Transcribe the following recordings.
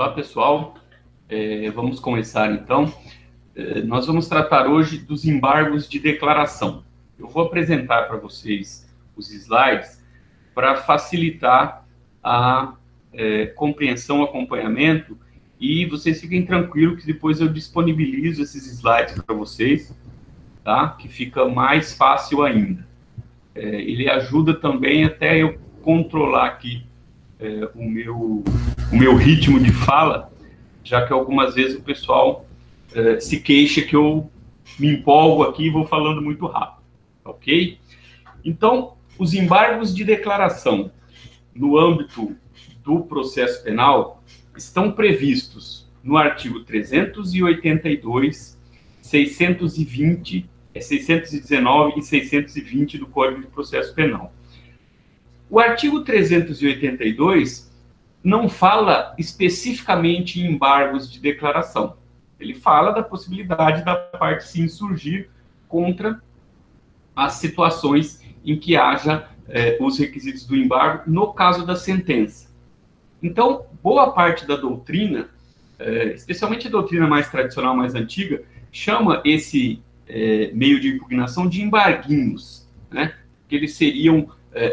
Olá, pessoal. Vamos começar, então. Nós vamos tratar hoje dos embargos de declaração. Eu vou apresentar para vocês os slides para facilitar a compreensão, acompanhamento, e vocês fiquem tranquilos que depois eu disponibilizo esses slides para vocês, tá? Que fica mais fácil ainda. Ele ajuda também até eu controlar aqui o meu ritmo de fala, já que algumas vezes o pessoal se queixa que eu me empolgo aqui e vou falando muito rápido, ok? Então, os embargos de declaração no âmbito do processo penal estão previstos no artigo 382, 620, 619 e 620 do Código de Processo Penal. O artigo 382 não fala especificamente em embargos de declaração. Ele fala da possibilidade da parte se insurgir contra as situações em que haja os requisitos do embargo, no caso da sentença. Então, boa parte da doutrina, especialmente a doutrina mais tradicional, mais antiga, chama esse meio de impugnação de embarguinhos, né? Que eles seriam,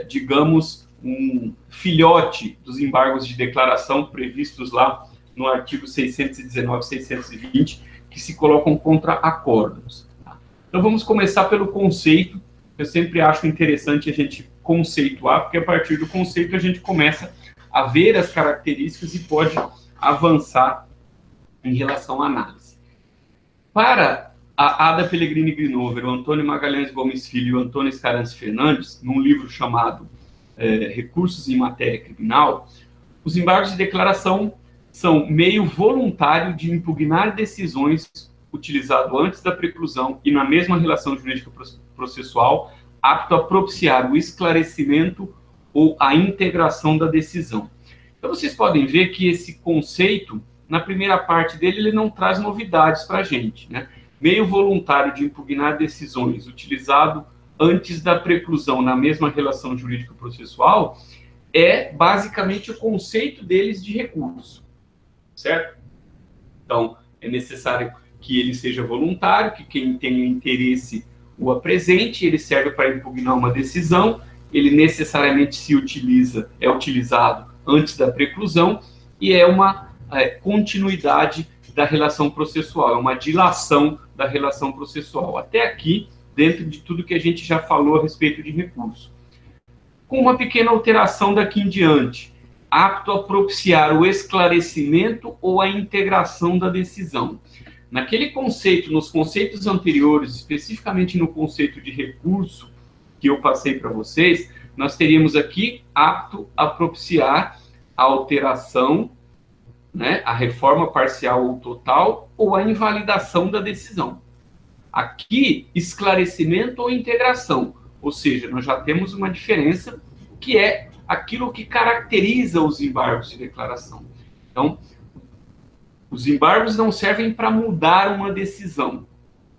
digamos, um filhote dos embargos de declaração previstos lá no artigo 619 e 620, que se colocam contra acórdãos. Tá? Então, vamos começar pelo conceito. Eu sempre acho interessante a gente conceituar, porque a partir do conceito a gente começa a ver as características e pode avançar em relação à análise. Para a Ada Pellegrini Grinover, o Antônio Magalhães Gomes Filho e o Antônio Escarance Fernandes, num livro chamado Recursos em Matéria Criminal, os embargos de declaração são meio voluntário de impugnar decisões utilizado antes da preclusão e na mesma relação jurídica processual, apto a propiciar o esclarecimento ou a integração da decisão. Então, vocês podem ver que esse conceito, na primeira parte dele, ele não traz novidades para a gente, né? Meio voluntário de impugnar decisões utilizado antes da preclusão na mesma relação jurídico-processual é basicamente o conceito deles de recurso, certo? Então, é necessário que ele seja voluntário, que quem tenha interesse o apresente, ele serve para impugnar uma decisão, ele necessariamente é utilizado antes da preclusão e é uma continuidade da relação processual, é uma dilação da relação processual. Até aqui, dentro de tudo que a gente já falou a respeito de recurso. Com uma pequena alteração daqui em diante, apto a propiciar o esclarecimento ou a integração da decisão. Naquele conceito, nos conceitos anteriores, especificamente no conceito de recurso, que eu passei para vocês, nós teríamos aqui apto a propiciar a alteração, né, a reforma parcial ou total, ou a invalidação da decisão. Aqui, esclarecimento ou integração, ou seja, nós já temos uma diferença que é aquilo que caracteriza os embargos de declaração. Então, os embargos não servem para mudar uma decisão,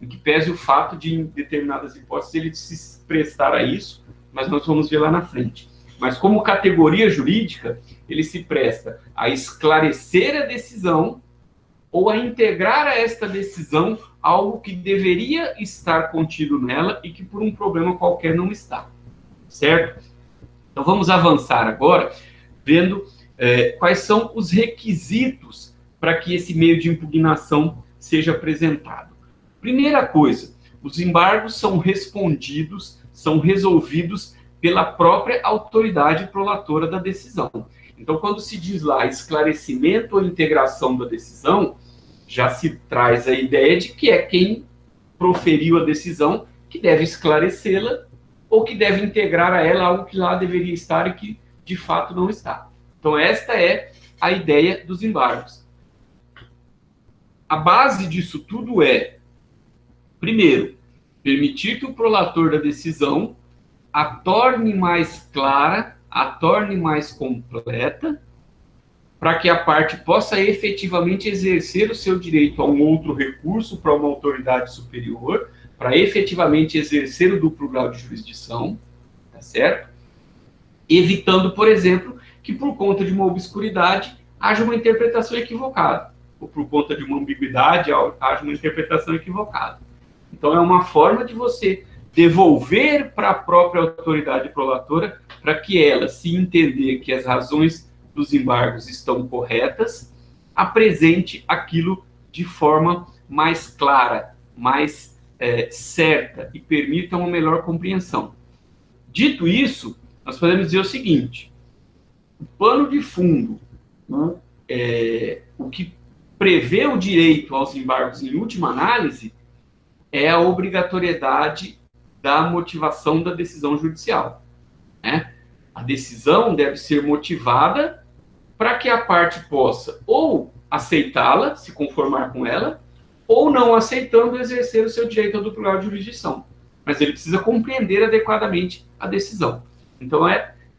em que pese o fato de, em determinadas hipóteses, ele se prestar a isso, mas nós vamos ver lá na frente. Mas como categoria jurídica, ele se presta a esclarecer a decisão ou a integrar a esta decisão algo que deveria estar contido nela e que por um problema qualquer não está, certo? Então vamos avançar agora, vendo quais são os requisitos para que esse meio de impugnação seja apresentado. Primeira coisa, os embargos são respondidos, são resolvidos pela própria autoridade prolatora da decisão. Então, quando se diz lá esclarecimento ou integração da decisão, já se traz a ideia de que é quem proferiu a decisão que deve esclarecê-la ou que deve integrar a ela algo que lá deveria estar e que, de fato, não está. Então, esta é a ideia dos embargos. A base disso tudo é, primeiro, permitir que o prolator da decisão a torne mais clara, a torne mais completa, para que a parte possa efetivamente exercer o seu direito a um outro recurso para uma autoridade superior, para efetivamente exercer o duplo grau de jurisdição, tá certo? Evitando, por exemplo, que por conta de uma obscuridade haja uma interpretação equivocada, ou por conta de uma ambiguidade, haja uma interpretação equivocada. Então, é uma forma de você devolver para a própria autoridade prolatora, para que ela, se entender que as razões dos embargos estão corretas, apresente aquilo de forma mais clara, mais certa e permita uma melhor compreensão. Dito isso, nós podemos dizer o seguinte: o pano de fundo, o que prevê o direito aos embargos em última análise, é a obrigatoriedade da motivação da decisão judicial, né? A decisão deve ser motivada para que a parte possa ou aceitá-la, se conformar com ela, ou não aceitando exercer o seu direito ao duplo grau de jurisdição. Mas ele precisa compreender adequadamente a decisão. Então,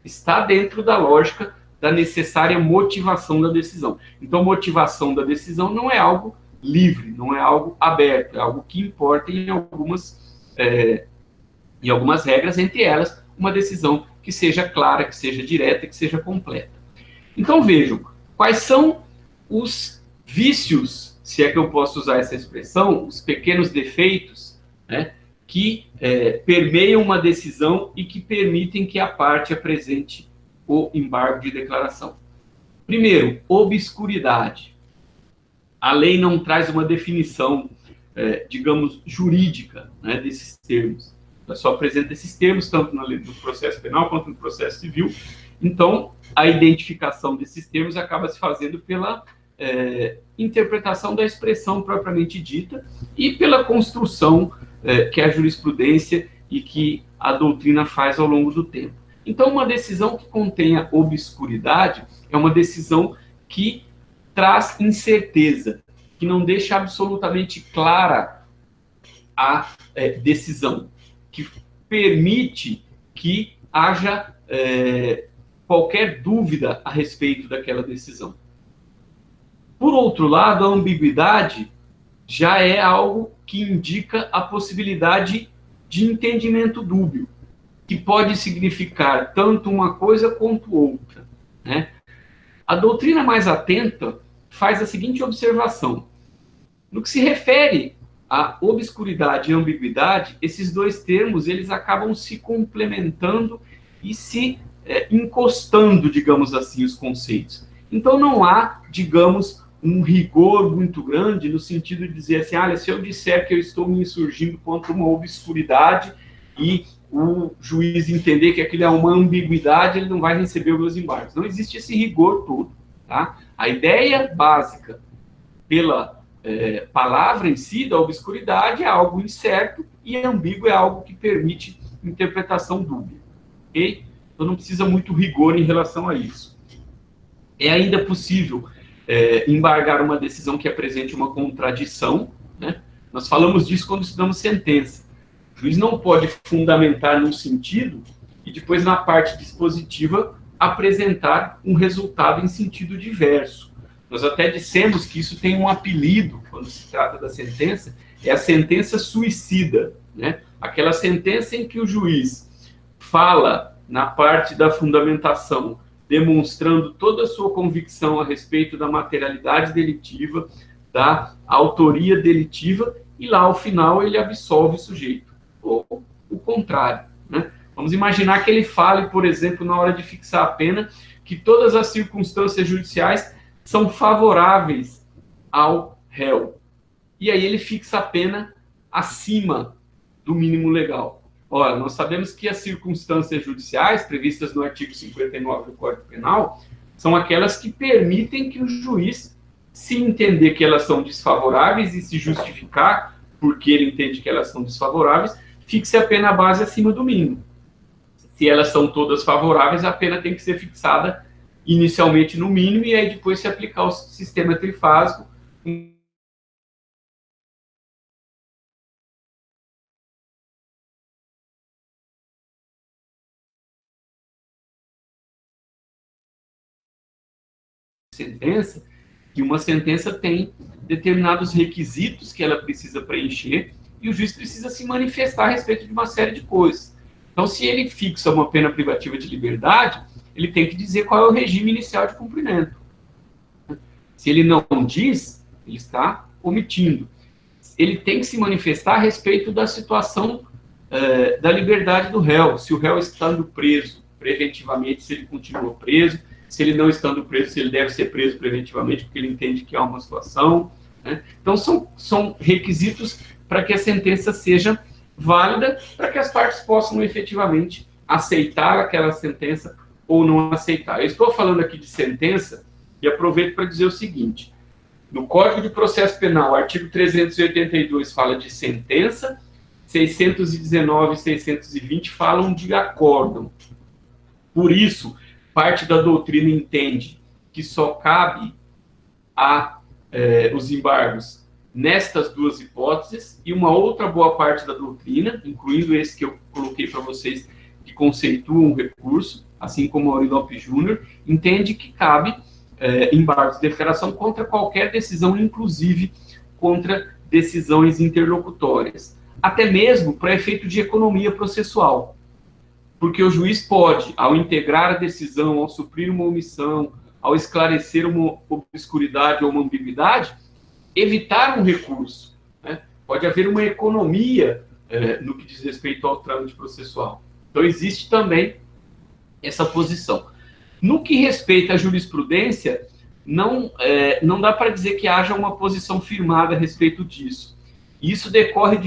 está dentro da lógica da necessária motivação da decisão. Então, motivação da decisão não é algo livre, não é algo aberto, é algo que importa em algumas regras, entre elas, uma decisão que seja clara, que seja direta, que seja completa. Então, vejam, quais são os vícios, se é que eu posso usar essa expressão, os pequenos defeitos, né, que permeiam uma decisão e que permitem que a parte apresente o embargo de declaração. Primeiro, obscuridade. A lei não traz uma definição, digamos, jurídica, né, desses termos. Ela só apresenta esses termos, tanto na lei do processo penal quanto no processo civil. Então, a identificação desses termos acaba se fazendo pela interpretação da expressão propriamente dita e pela construção que a jurisprudência e que a doutrina faz ao longo do tempo. Então, uma decisão que contenha obscuridade é uma decisão que traz incerteza, que não deixa absolutamente clara a decisão, que permite que haja qualquer dúvida a respeito daquela decisão. Por outro lado, a ambiguidade já é algo que indica a possibilidade de entendimento dúbio, que pode significar tanto uma coisa quanto outra, né? A doutrina mais atenta faz a seguinte observação: no que se refere à obscuridade e ambiguidade, esses dois termos eles acabam se complementando e se encostando, digamos assim, os conceitos. Então não há, digamos, um rigor muito grande no sentido de dizer assim, olha, se eu disser que eu estou me insurgindo contra uma obscuridade e o juiz entender que aquilo é uma ambiguidade, ele não vai receber os meus embargos. Não existe esse rigor todo, tá? A ideia básica pela palavra em si, da obscuridade, é algo incerto e ambíguo é algo que permite interpretação dúbia. Ok? Então não precisa muito rigor em relação a isso. É ainda possível embargar uma decisão que apresente uma contradição, né? Nós falamos disso quando estudamos sentença. O juiz não pode fundamentar num sentido e depois, na parte dispositiva, apresentar um resultado em sentido diverso. Nós até dissemos que isso tem um apelido, quando se trata da sentença, é a sentença suicida, né? Aquela sentença em que o juiz fala, na parte da fundamentação, demonstrando toda a sua convicção a respeito da materialidade delitiva, da autoria delitiva, e lá, ao final, ele absolve o sujeito. Ou o contrário, né? Vamos imaginar que ele fale, por exemplo, na hora de fixar a pena, que todas as circunstâncias judiciais são favoráveis ao réu. E aí ele fixa a pena acima do mínimo legal. Ora, nós sabemos que as circunstâncias judiciais, previstas no artigo 59 do Código Penal, são aquelas que permitem que o juiz, se entender que elas são desfavoráveis e se justificar porque ele entende que elas são desfavoráveis, fixe a pena base acima do mínimo. Se elas são todas favoráveis, a pena tem que ser fixada inicialmente no mínimo e aí depois se aplicar o sistema trifásico. Sentença, que uma sentença tem determinados requisitos que ela precisa preencher e o juiz precisa se manifestar a respeito de uma série de coisas. Então, se ele fixa uma pena privativa de liberdade, ele tem que dizer qual é o regime inicial de cumprimento. Se ele não diz, ele está omitindo. Ele tem que se manifestar a respeito da situação da liberdade do réu. Se o réu estando preso preventivamente, se ele continua preso, se ele não estando preso, se ele deve ser preso preventivamente, porque ele entende que há uma situação, né? Então, são requisitos para que a sentença seja válida, para que as partes possam efetivamente aceitar aquela sentença ou não aceitar. Eu estou falando aqui de sentença e aproveito para dizer o seguinte: no Código de Processo Penal, artigo 382 fala de sentença, 619 e 620 falam de acórdão. Por isso, parte da doutrina entende que só cabe os embargos nestas duas hipóteses, e uma outra boa parte da doutrina, incluindo esse que eu coloquei para vocês, que conceituam um recurso, assim como Auri Lopes Júnior, entende que cabe embargos de declaração contra qualquer decisão, inclusive contra decisões interlocutórias. Até mesmo para efeito de economia processual. Porque o juiz pode, ao integrar a decisão, ao suprir uma omissão, ao esclarecer uma obscuridade ou uma ambiguidade, evitar um recurso, né? Pode haver uma economia no que diz respeito ao trâmite processual. Então, existe também essa posição. No que respeita à jurisprudência, não dá para dizer que haja uma posição firmada a respeito disso. Isso decorre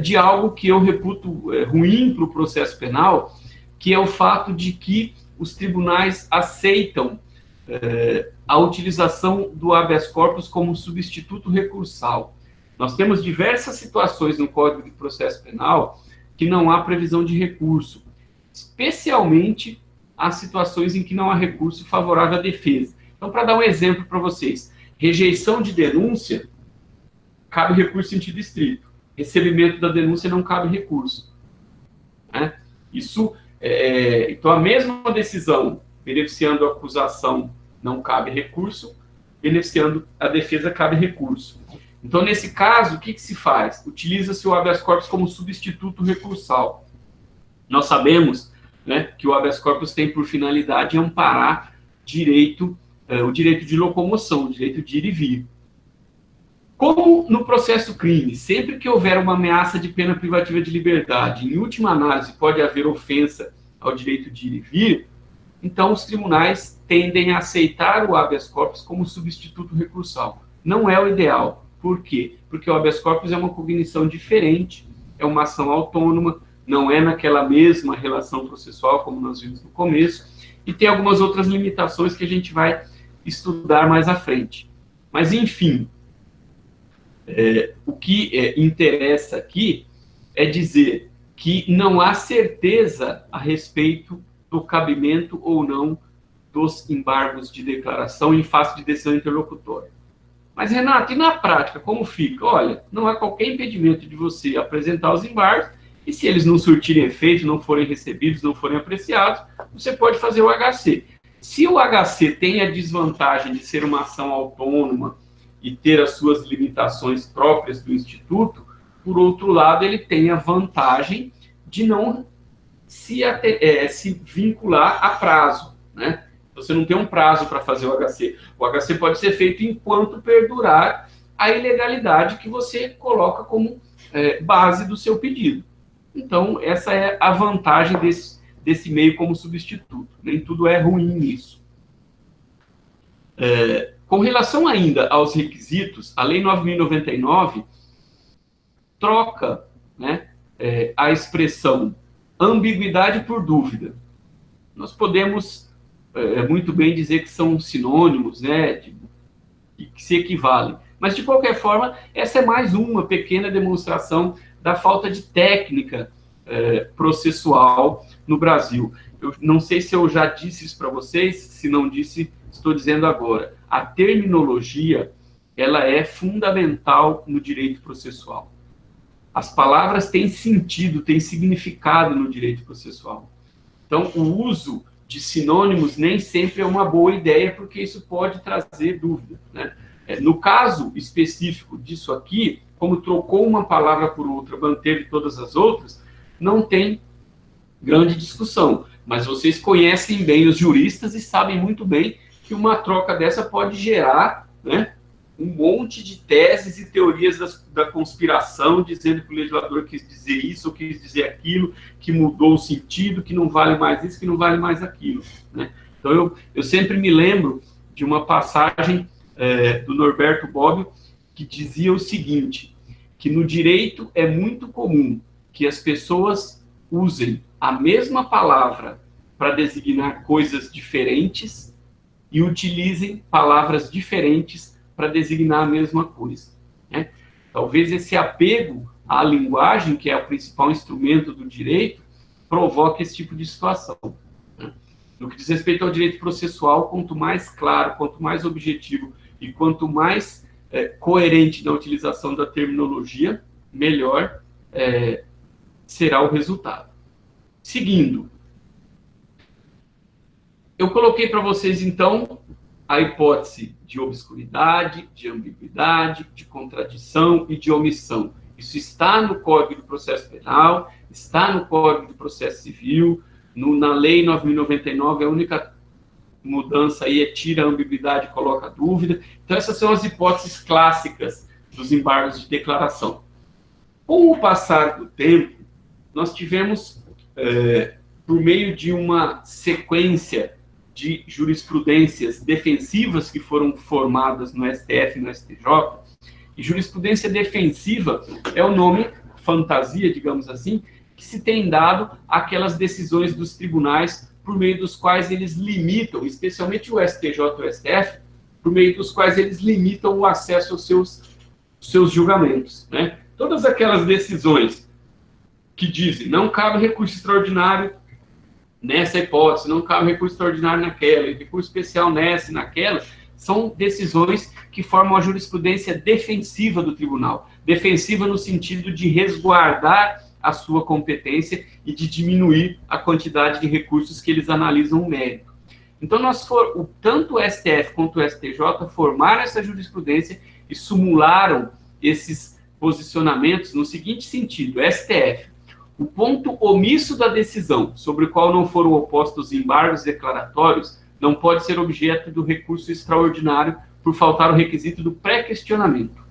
de algo que eu reputo ruim para o processo penal, que é o fato de que os tribunais aceitam a utilização do habeas corpus como substituto recursal. Nós temos diversas situações no Código de Processo Penal que não há previsão de recurso, especialmente as situações em que não há recurso favorável à defesa. Então, para dar um exemplo para vocês, rejeição de denúncia, cabe recurso em sentido estrito. Recebimento da denúncia não cabe recurso, né? Então, a mesma decisão beneficiando a acusação não cabe recurso, beneficiando a defesa cabe recurso. Então, nesse caso, o que se faz? Utiliza-se o habeas corpus como substituto recursal. Nós sabemos, né, que o habeas corpus tem por finalidade amparar o direito de locomoção, o direito de ir e vir. Como no processo crime, sempre que houver uma ameaça de pena privativa de liberdade, em última análise pode haver ofensa ao direito de ir e vir, então os tribunais tendem a aceitar o habeas corpus como substituto recursal. Não é o ideal. Por quê? Porque o habeas corpus é uma cognição diferente, é uma ação autônoma, não é naquela mesma relação processual como nós vimos no começo, e tem algumas outras limitações que a gente vai estudar mais à frente. Mas, enfim, o que interessa aqui é dizer que não há certeza a respeito do cabimento ou não dos embargos de declaração em face de decisão interlocutória. Mas, Renato, e na prática, como fica? Olha, não há qualquer impedimento de você apresentar os embargos, e se eles não surtirem efeito, não forem recebidos, não forem apreciados, você pode fazer o HC. Se o HC tem a desvantagem de ser uma ação autônoma e ter as suas limitações próprias do Instituto, por outro lado, ele tem a vantagem de não se vincular a prazo, né? Você não tem um prazo para fazer o HC. O HC pode ser feito enquanto perdurar a ilegalidade que você coloca como base do seu pedido. Então, essa é a vantagem desse meio como substituto. Nem tudo é ruim nisso. Com relação ainda aos requisitos, a Lei 9.099 troca, né, a expressão ambiguidade por dúvida. Nós podemos muito bem dizer que são sinônimos, né, que se equivalem. Mas, de qualquer forma, essa é mais uma pequena demonstração da falta de técnica processual no Brasil. Eu não sei se eu já disse isso para vocês, se não disse, estou dizendo agora. A terminologia, ela é fundamental no direito processual. As palavras têm sentido, têm significado no direito processual. Então, o uso de sinônimos nem sempre é uma boa ideia, porque isso pode trazer dúvida, né? No caso específico disso aqui, como trocou uma palavra por outra, manteve todas as outras, não tem grande discussão. Mas vocês conhecem bem os juristas e sabem muito bem que uma troca dessa pode gerar, né, um monte de teses e teorias da conspiração, dizendo que o legislador quis dizer isso, ou quis dizer aquilo, que mudou o sentido, que não vale mais isso, que não vale mais aquilo, né? Então, eu sempre me lembro de uma passagem do Norberto Bobbio, que dizia o seguinte, que no direito é muito comum que as pessoas usem a mesma palavra para designar coisas diferentes e utilizem palavras diferentes para designar a mesma coisa, né? Talvez esse apego à linguagem, que é o principal instrumento do direito, provoque esse tipo de situação, né? No que diz respeito ao direito processual, quanto mais claro, quanto mais objetivo e quanto mais coerente na utilização da terminologia, melhor será o resultado. Seguindo, eu coloquei para vocês, então, a hipótese de obscuridade, de ambiguidade, de contradição e de omissão. Isso está no Código do Processo Penal, está no Código do Processo Civil, na Lei 9.099, a única mudança aí é tira a ambiguidade e coloca a dúvida. Então, essas são as hipóteses clássicas dos embargos de declaração. Com o passar do tempo, nós tivemos, por meio de uma sequência de jurisprudências defensivas que foram formadas no STF e no STJ, e jurisprudência defensiva é o nome fantasia, digamos assim, que se tem dado àquelas decisões dos tribunais por meio dos quais eles limitam, especialmente o STJ e o STF, por meio dos quais eles limitam o acesso aos seus julgamentos, né? Todas aquelas decisões que dizem não cabe recurso extraordinário nessa hipótese, não cabe recurso extraordinário naquela, recurso especial nessa e naquela, são decisões que formam a jurisprudência defensiva do tribunal. Defensiva no sentido de resguardar a sua competência e de diminuir a quantidade de recursos que eles analisam o mérito. Então, tanto o STF quanto o STJ formaram essa jurisprudência e simularam esses posicionamentos no seguinte sentido: STF, o ponto omisso da decisão, sobre o qual não foram opostos embargos declaratórios, não pode ser objeto do recurso extraordinário por faltar o requisito do pré-questionamento.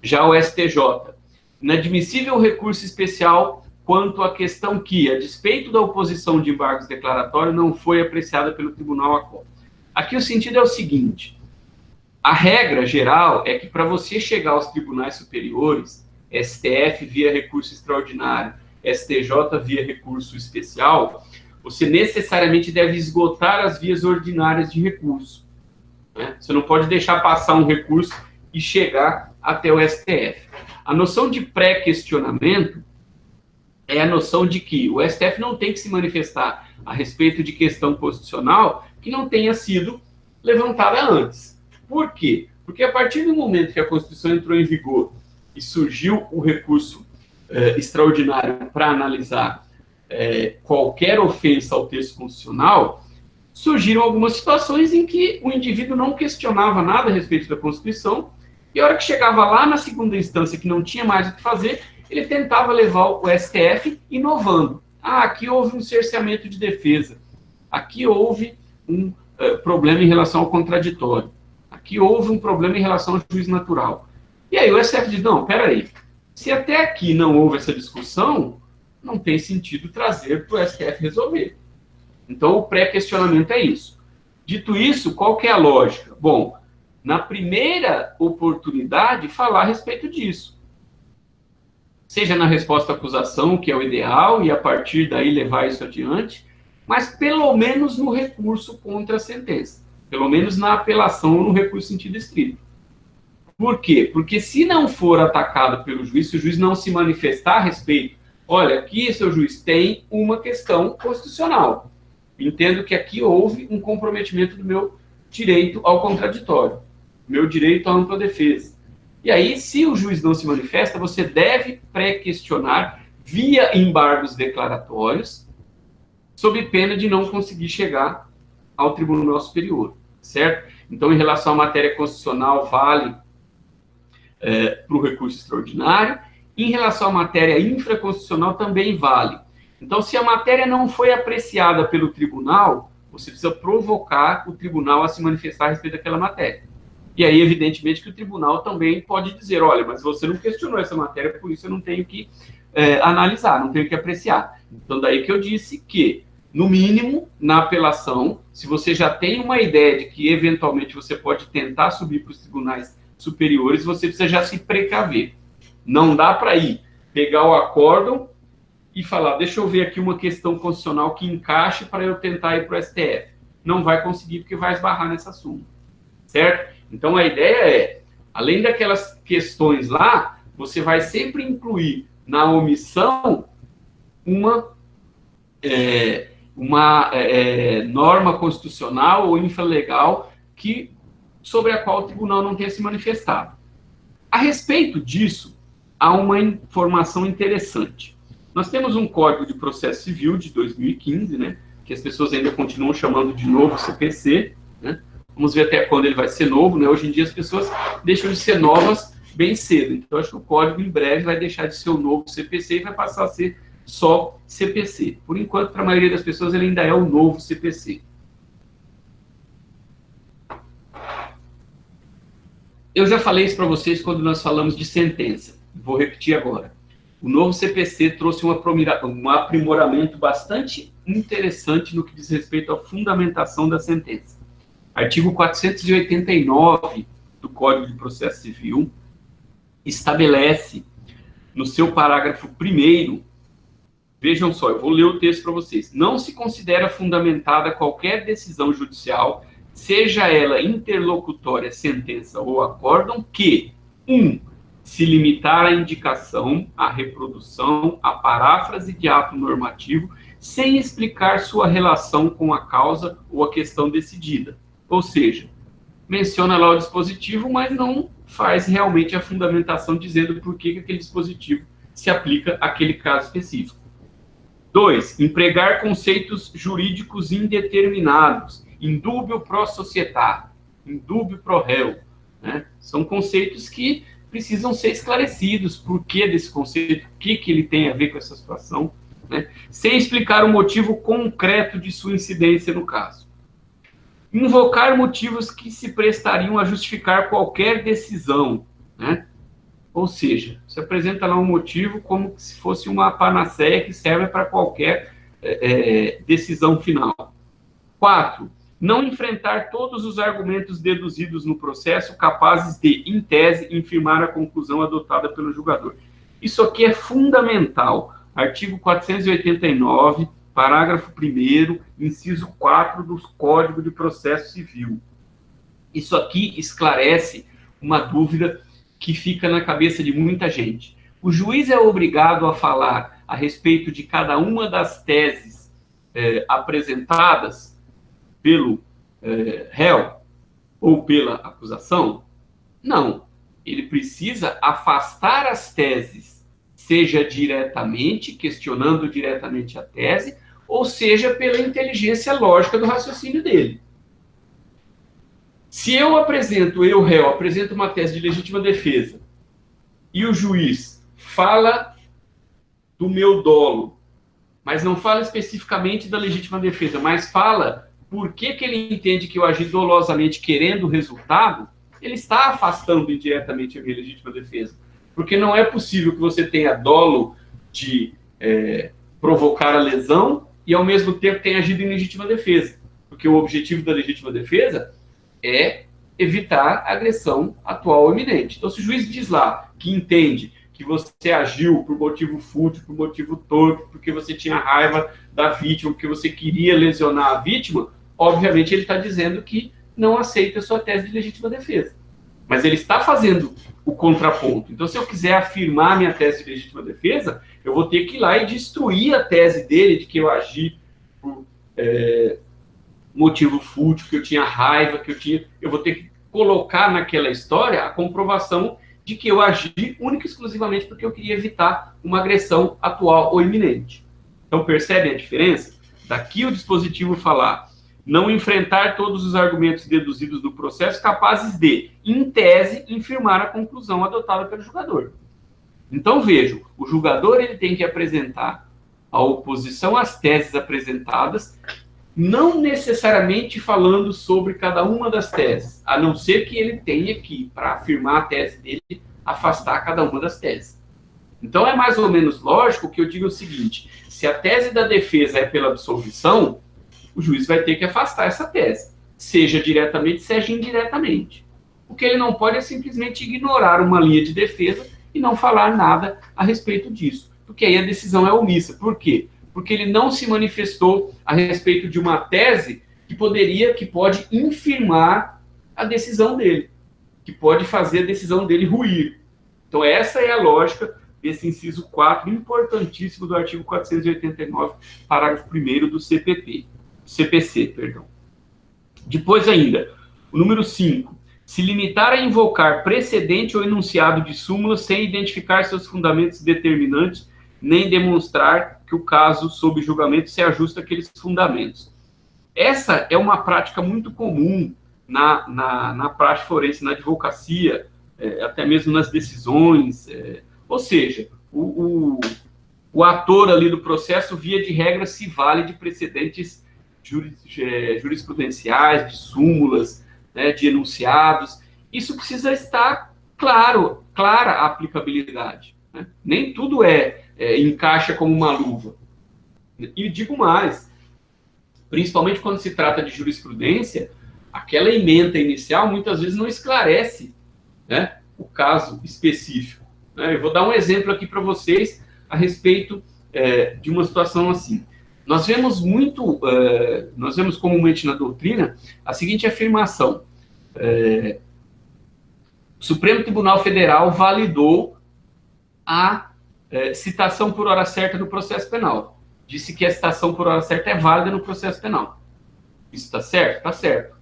Já o STJ, inadmissível recurso especial quanto à questão que, a despeito da oposição de embargos declaratórios, não foi apreciada pelo Tribunal ACOL. Aqui o sentido é o seguinte: a regra geral é que para você chegar aos tribunais superiores, STF via recurso extraordinário, STJ via recurso especial, você necessariamente deve esgotar as vias ordinárias de recurso, né? Você não pode deixar passar um recurso e chegar até o STF. A noção de pré-questionamento é a noção de que o STF não tem que se manifestar a respeito de questão constitucional que não tenha sido levantada antes. Por quê? Porque a partir do momento que a Constituição entrou em vigor e surgiu o recurso extraordinário para analisar qualquer ofensa ao texto constitucional, surgiram algumas situações em que o indivíduo não questionava nada a respeito da Constituição, e a hora que chegava lá na segunda instância, que não tinha mais o que fazer, ele tentava levar o STF inovando. Aqui houve um cerceamento de defesa, aqui houve um problema em relação ao contraditório, aqui houve um problema em relação ao juízo natural. E aí o STF diz: não, peraí, se até aqui não houve essa discussão, não tem sentido trazer para o STF resolver. Então, o pré-questionamento é isso. Dito isso, qual que é a lógica? Bom, na primeira oportunidade, falar a respeito disso. Seja na resposta à acusação, que é o ideal, e a partir daí levar isso adiante, mas pelo menos no recurso contra a sentença. Pelo menos na apelação ou no recurso em sentido estrito. Por quê? Porque se não for atacado pelo juiz, se o juiz não se manifestar a respeito, olha, aqui, seu juiz, tem uma questão constitucional. Entendo que aqui houve um comprometimento do meu direito ao contraditório, meu direito à ampla defesa. E aí, se o juiz não se manifesta, você deve pré-questionar via embargos declaratórios, sob pena de não conseguir chegar ao Tribunal Superior, certo? Então, em relação à matéria constitucional, vale para o recurso extraordinário. Em relação à matéria infraconstitucional, também vale. Então, se a matéria não foi apreciada pelo tribunal, você precisa provocar o tribunal a se manifestar a respeito daquela matéria. E aí, evidentemente, que o tribunal também pode dizer, olha, mas você não questionou essa matéria, por isso eu não tenho que analisar, não tenho que apreciar. Então, daí que eu disse que, no mínimo, na apelação, se você já tem uma ideia de que, eventualmente, você pode tentar subir para os tribunais superiores, você precisa já se precaver. Não dá para ir pegar o acórdão e falar, deixa eu ver aqui uma questão constitucional que encaixe para eu tentar ir para o STF. Não vai conseguir, porque vai esbarrar nessa súmula. Certo? Então, a ideia é, além daquelas questões lá, você vai sempre incluir na omissão uma norma constitucional ou infralegal sobre a qual o tribunal não tenha se manifestado. A respeito disso, há uma informação interessante. Nós temos um Código de Processo Civil de 2015, né, que as pessoas ainda continuam chamando de novo CPC, né? Vamos ver até quando ele vai ser novo, né? Hoje em dia as pessoas deixam de ser novas bem cedo. Então, acho que o código em breve vai deixar de ser o novo CPC e vai passar a ser só CPC. Por enquanto, para a maioria das pessoas, ele ainda é o novo CPC. Eu já falei isso para vocês quando nós falamos de sentença. Vou repetir agora. O novo CPC trouxe um aprimoramento bastante interessante no que diz respeito à fundamentação da sentença. Artigo 489 do Código de Processo Civil estabelece, no seu parágrafo 1º, vejam só, eu vou ler o texto para vocês. Não se considera fundamentada qualquer decisão judicial, seja ela interlocutória, sentença ou acórdão, que 1. Se limitar à indicação, à reprodução, à paráfrase de ato normativo, sem explicar sua relação com a causa ou a questão decidida. Ou seja, menciona lá o dispositivo, mas não faz realmente a fundamentação dizendo por que aquele dispositivo se aplica àquele caso específico. 2. Empregar conceitos jurídicos indeterminados, indúbio pro società, indúbio pro réu. Né? São conceitos que precisam ser esclarecidos. Por que desse conceito? O que ele tem a ver com essa situação? Né? Sem explicar o motivo concreto de sua incidência no caso. Invocar motivos que se prestariam a justificar qualquer decisão, né? Ou seja, se apresenta lá um motivo como se fosse uma panaceia que serve para qualquer decisão final. 4. Não enfrentar todos os argumentos deduzidos no processo capazes de, em tese, infirmar a conclusão adotada pelo julgador. Isso aqui é fundamental. Artigo 489, parágrafo 1º, inciso 4 do Código de Processo Civil. Isso aqui esclarece uma dúvida que fica na cabeça de muita gente. O juiz é obrigado a falar a respeito de cada uma das teses apresentadas pelo réu ou pela acusação? Não. Ele precisa afastar as teses, seja diretamente, questionando diretamente a tese, ou seja, pela inteligência lógica do raciocínio dele. Se eu réu, apresento uma tese de legítima defesa, e o juiz fala do meu dolo, mas não fala especificamente da legítima defesa, mas fala por que ele entende que eu agi dolosamente querendo o resultado, ele está afastando indiretamente a minha legítima defesa. Porque não é possível que você tenha dolo de provocar a lesão e, ao mesmo tempo, tenha agido em legítima defesa. Porque o objetivo da legítima defesa é evitar a agressão atual ou iminente. Então, se o juiz diz lá que entende que você agiu por motivo fútil, por motivo torpe, porque você tinha raiva da vítima, porque você queria lesionar a vítima, obviamente ele está dizendo que não aceita a sua tese de legítima defesa. Mas ele está fazendo o contraponto. Então, se eu quiser afirmar minha tese de legítima defesa, eu vou ter que ir lá e destruir a tese dele de que eu agi por motivo fútil, que eu tinha raiva, eu vou ter que colocar naquela história a comprovação de que eu agi única e exclusivamente porque eu queria evitar uma agressão atual ou iminente. Então, percebem a diferença? Daqui o dispositivo falar não enfrentar todos os argumentos deduzidos do processo capazes de, em tese, infirmar a conclusão adotada pelo julgador. Então, vejam, o julgador ele tem que apresentar a oposição às teses apresentadas não necessariamente falando sobre cada uma das teses, a não ser que ele tenha que, para afirmar a tese dele, afastar cada uma das teses. Então, é mais ou menos lógico que eu digo o seguinte: se a tese da defesa é pela absolvição, o juiz vai ter que afastar essa tese, seja diretamente, seja indiretamente. O que ele não pode é simplesmente ignorar uma linha de defesa e não falar nada a respeito disso, porque aí a decisão é omissa. Por quê? Porque ele não se manifestou a respeito de uma tese que pode infirmar a decisão dele, que pode fazer a decisão dele ruir. Então, essa é a lógica desse inciso 4, importantíssimo do artigo 489, parágrafo 1º do CPC. Depois ainda, o número 5. Se limitar a invocar precedente ou enunciado de súmula sem identificar seus fundamentos determinantes, nem demonstrar que o caso sob julgamento se ajusta àqueles fundamentos. Essa é uma prática muito comum na prática forense, na advocacia, até mesmo nas decisões. Ou seja, o ator ali do processo, via de regra, se vale de precedentes jurisprudenciais, de súmulas, né, de enunciados. Isso precisa estar clara a aplicabilidade. Né? Nem tudo encaixa como uma luva. E digo mais, principalmente quando se trata de jurisprudência, aquela ementa inicial muitas vezes não esclarece, né, o caso específico. Eu vou dar um exemplo aqui para vocês a respeito de uma situação assim. Nós vemos comumente na doutrina a seguinte afirmação: o Supremo Tribunal Federal validou a citação por hora certa no processo penal. Disse que a citação por hora certa é válida no processo penal. Isso está certo? Está certo.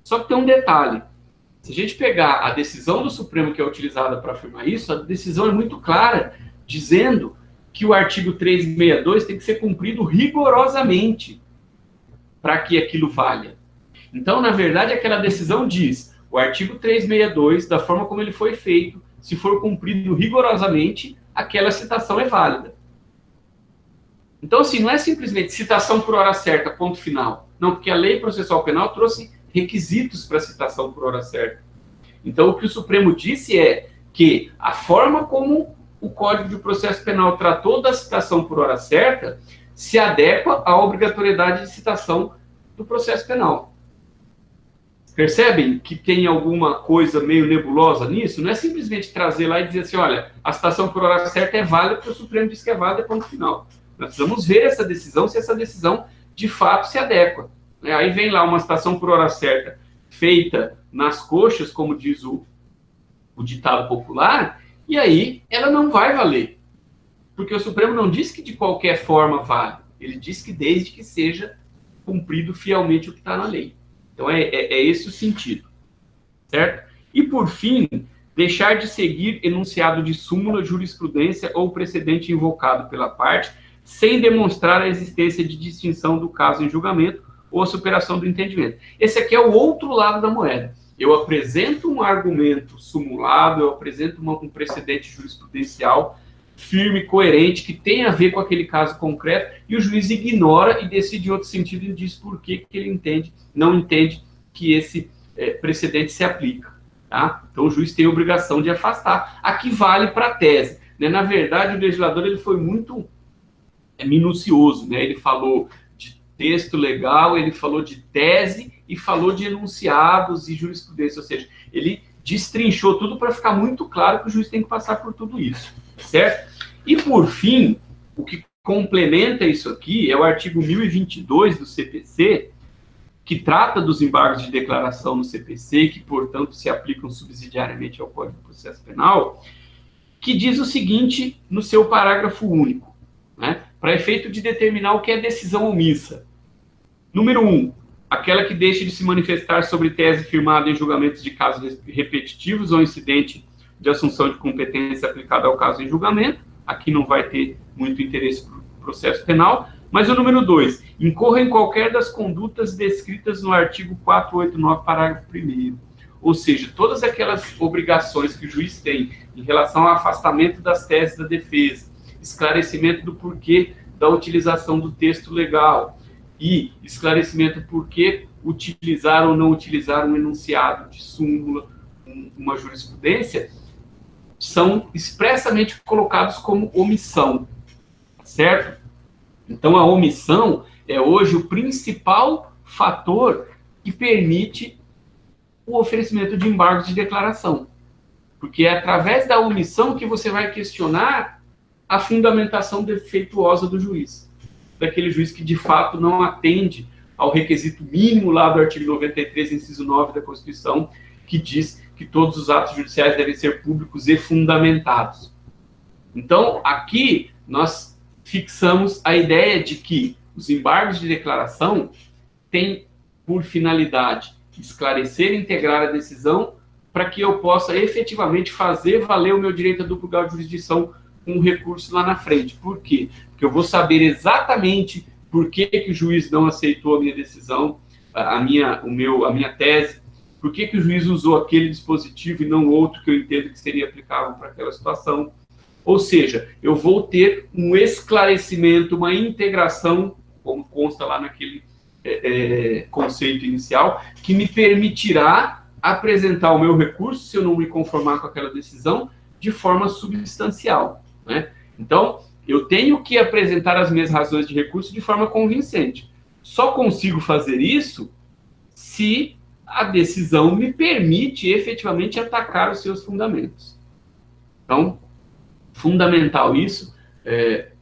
Só que tem um detalhe. Se a gente pegar a decisão do Supremo que é utilizada para afirmar isso, a decisão é muito clara, dizendo que o artigo 362 tem que ser cumprido rigorosamente para que aquilo valha. Então, na verdade, aquela decisão diz: o artigo 362, da forma como ele foi feito, se for cumprido rigorosamente, aquela citação é válida. Então, assim, não é simplesmente citação por hora certa, ponto final. Não, porque a lei processual penal trouxe requisitos para citação por hora certa. Então, o que o Supremo disse é que a forma como o Código de Processo Penal tratou da citação por hora certa se adequa à obrigatoriedade de citação do processo penal. Percebem que tem alguma coisa meio nebulosa nisso? Não é simplesmente trazer lá e dizer assim: olha, a citação por hora certa é válida porque o Supremo disse que é válida, ponto final. Nós precisamos ver essa decisão, se essa decisão de fato se adequa. Aí vem lá uma citação por hora certa feita nas coxas, como diz o ditado popular, e aí ela não vai valer. Porque o Supremo não diz que de qualquer forma vale. Ele diz que desde que seja cumprido fielmente o que está na lei. Então é esse o sentido. Certo? E por fim, deixar de seguir enunciado de súmula, jurisprudência ou precedente invocado pela parte, sem demonstrar a existência de distinção do caso em julgamento ou a superação do entendimento. Esse aqui é o outro lado da moeda. Eu apresento um argumento sumulado, eu apresento um precedente jurisprudencial firme, coerente, que tem a ver com aquele caso concreto, e o juiz ignora e decide em outro sentido e diz por que ele não entende que esse precedente se aplica. Tá? Então, o juiz tem a obrigação de afastar. Aqui vale para a tese. Né? Na verdade, o legislador ele foi muito minucioso. Né? Ele falou de texto legal, ele falou de tese e falou de enunciados e jurisprudência. Ou seja, ele destrinchou tudo para ficar muito claro que o juiz tem que passar por tudo isso. Certo? E, por fim, o que complementa isso aqui é o artigo 1022 do CPC, que trata dos embargos de declaração no CPC, que, portanto, se aplicam subsidiariamente ao Código de Processo Penal, que diz o seguinte no seu parágrafo único, né, para efeito de determinar o que é decisão omissa. Número 1, aquela que deixa de se manifestar sobre tese firmada em julgamentos de casos repetitivos ou incidente de assunção de competência aplicada ao caso em julgamento. Aqui não vai ter muito interesse para o processo penal. Mas o número 2, incorra em qualquer das condutas descritas no artigo 489, parágrafo 1º. Ou seja, todas aquelas obrigações que o juiz tem em relação ao afastamento das teses da defesa, esclarecimento do porquê da utilização do texto legal, e esclarecimento por que utilizar ou não utilizar um enunciado de súmula, uma jurisprudência, são expressamente colocados como omissão, certo? Então, a omissão é hoje o principal fator que permite o oferecimento de embargos de declaração. Porque é através da omissão que você vai questionar a fundamentação defeituosa do juiz. Daquele juiz que, de fato, não atende ao requisito mínimo lá do artigo 93, inciso 9 da Constituição, que diz que todos os atos judiciais devem ser públicos e fundamentados. Então, aqui, nós fixamos a ideia de que os embargos de declaração têm por finalidade esclarecer e integrar a decisão para que eu possa efetivamente fazer valer o meu direito a duplo grau de jurisdição com um recurso lá na frente. Por quê? Porque eu vou saber exatamente por que o juiz não aceitou a minha decisão, a minha tese, por que o juiz usou aquele dispositivo e não outro que eu entendo que seria aplicável para aquela situação. Ou seja, eu vou ter um esclarecimento, uma integração, como consta lá naquele conceito inicial, que me permitirá apresentar o meu recurso, se eu não me conformar com aquela decisão, de forma substancial, né? Então, eu tenho que apresentar as minhas razões de recurso de forma convincente. Só consigo fazer isso se a decisão me permite efetivamente atacar os seus fundamentos. Então, fundamental isso,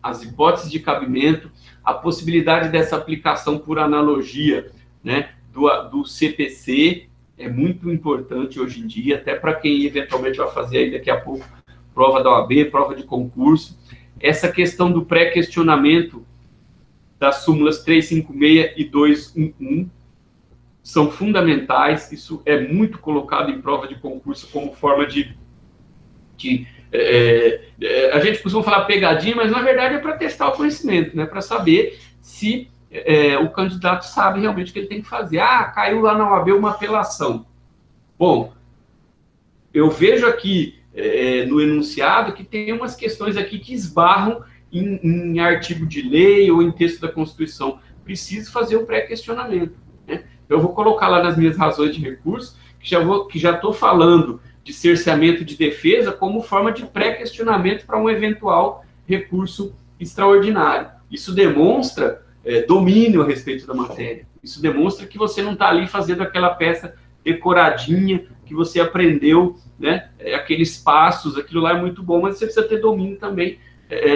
as hipóteses de cabimento, a possibilidade dessa aplicação por analogia, né, do CPC, é muito importante hoje em dia, até para quem eventualmente vai fazer aí daqui a pouco prova da OAB, prova de concurso. Essa questão do pré-questionamento das súmulas 356 e 211 são fundamentais, isso é muito colocado em prova de concurso como forma de a gente costuma falar pegadinha, mas na verdade é para testar o conhecimento, né? Para saber se o candidato sabe realmente o que ele tem que fazer. Ah, caiu lá na OAB uma apelação. Bom, eu vejo aqui no enunciado que tem umas questões aqui que esbarram em artigo de lei ou em texto da Constituição. Preciso fazer o pré-questionamento, né? Eu vou colocar lá nas minhas razões de recurso que já estou falando de cerceamento de defesa como forma de pré-questionamento para um eventual recurso extraordinário. Isso demonstra domínio a respeito da matéria. Isso demonstra que você não está ali fazendo aquela peça decoradinha que você aprendeu, né? Aqueles passos, aquilo lá é muito bom, mas você precisa ter domínio também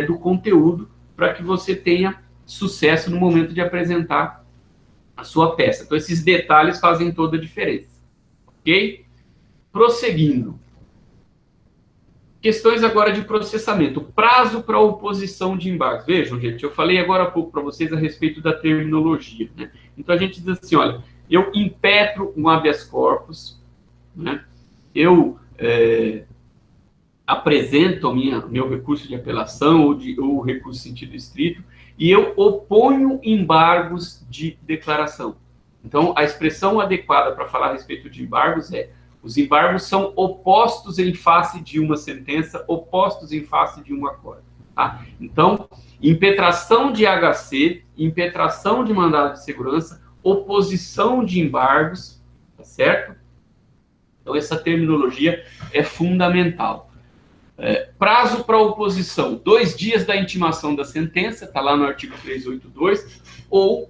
do conteúdo para que você tenha sucesso no momento de apresentar a sua peça. Então, esses detalhes fazem toda a diferença. Ok? Prosseguindo. Questões agora de processamento. Prazo para oposição de embargos. Vejam, gente, eu falei agora há pouco para vocês a respeito da terminologia, né? Então, a gente diz assim, olha, eu impetro um habeas corpus, né? Eu apresento meu recurso de apelação ou recurso em sentido estrito e eu oponho embargos de declaração. Então, a expressão adequada para falar a respeito de embargos é: os embargos são opostos em face de uma sentença, opostos em face de um acordo. Tá? Então, impetração de HC, impetração de mandado de segurança, oposição de embargos, tá certo? Então, essa terminologia é fundamental. Prazo para oposição, 2 dias da intimação da sentença, está lá no artigo 382, ou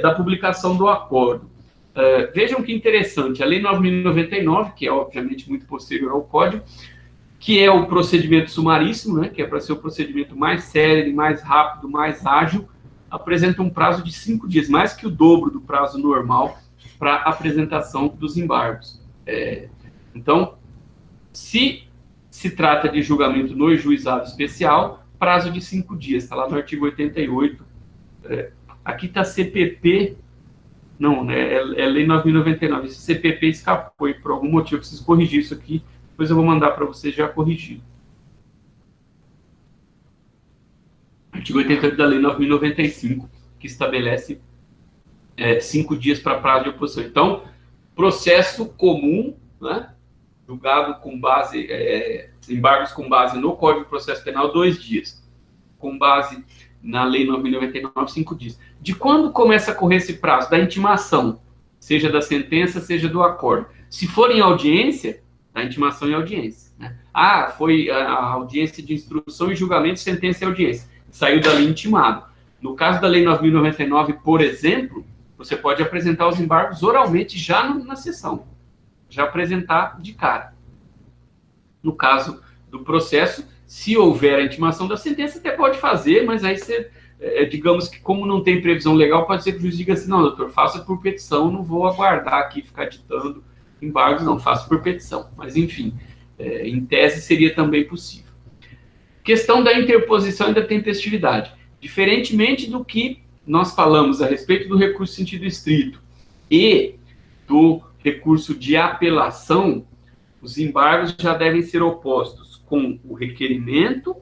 da publicação do acordo. Vejam que interessante, a Lei 9.099, que é obviamente muito posterior ao Código, que é o procedimento sumaríssimo, né, que é para ser o procedimento mais célere, mais rápido, mais ágil, apresenta um prazo de 5 dias, mais que o dobro do prazo normal para apresentação dos embargos. Então, se trata de julgamento no juizado especial, prazo de 5 dias, está lá no artigo 88. Aqui está CPP, não, né, é Lei 9.099, esse CPP escapou e por algum motivo eu preciso corrigir isso aqui, depois eu vou mandar para vocês já corrigido. Artigo 88 da Lei 9.095, que estabelece 5 dias para prazo de oposição. Então, processo comum, né, julgado com base, embargos com base no Código de Processo Penal, 2 dias. Com base na Lei 9.099, 5 dias. De quando começa a correr esse prazo? Da intimação, seja da sentença, seja do acordo. Se for em audiência, da intimação em audiência. Né? Ah, foi a audiência de instrução e julgamento, sentença e audiência. Saiu dali intimado. No caso da Lei 9.099, por exemplo, você pode apresentar os embargos oralmente já na sessão. Já apresentar de cara. No caso do processo, se houver a intimação da sentença, até pode fazer, mas aí você, digamos que como não tem previsão legal, pode ser que o juiz diga assim, não, doutor, faça por petição, não vou aguardar aqui, ficar ditando embargos, não, faça por petição. Mas, enfim, em tese seria também possível. Questão da interposição e da tempestividade. Diferentemente do que nós falamos a respeito do recurso em sentido estrito e do recurso de apelação, os embargos já devem ser opostos com o requerimento,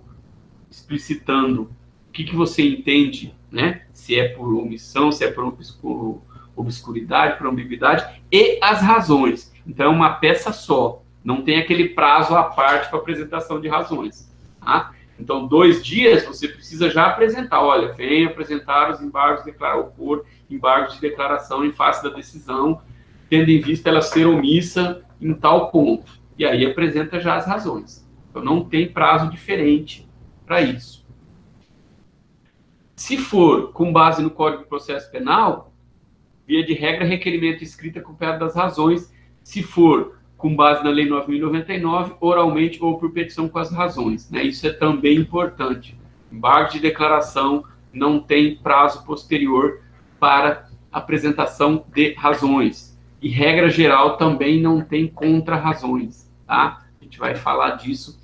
explicitando o que você entende, né? Se é por omissão, se é por obscuridade, por ambiguidade, e as razões. Então, é uma peça só, não tem aquele prazo à parte para apresentação de razões. Tá? Então, 2 dias, você precisa já apresentar, olha, venha apresentar os embargos de declarar opor, embargos de declaração em face da decisão, tendo em vista ela ser omissa em tal ponto. E aí apresenta já as razões. Então, não tem prazo diferente para isso. Se for com base no Código de Processo Penal, via de regra, requerimento escrito acompanhado das razões. Se for com base na Lei 9.099, oralmente ou por petição com as razões. Né? Isso é também importante. Embargo de declaração não tem prazo posterior para apresentação de razões. E, regra geral, também não tem contra-razões. Tá? A gente vai falar disso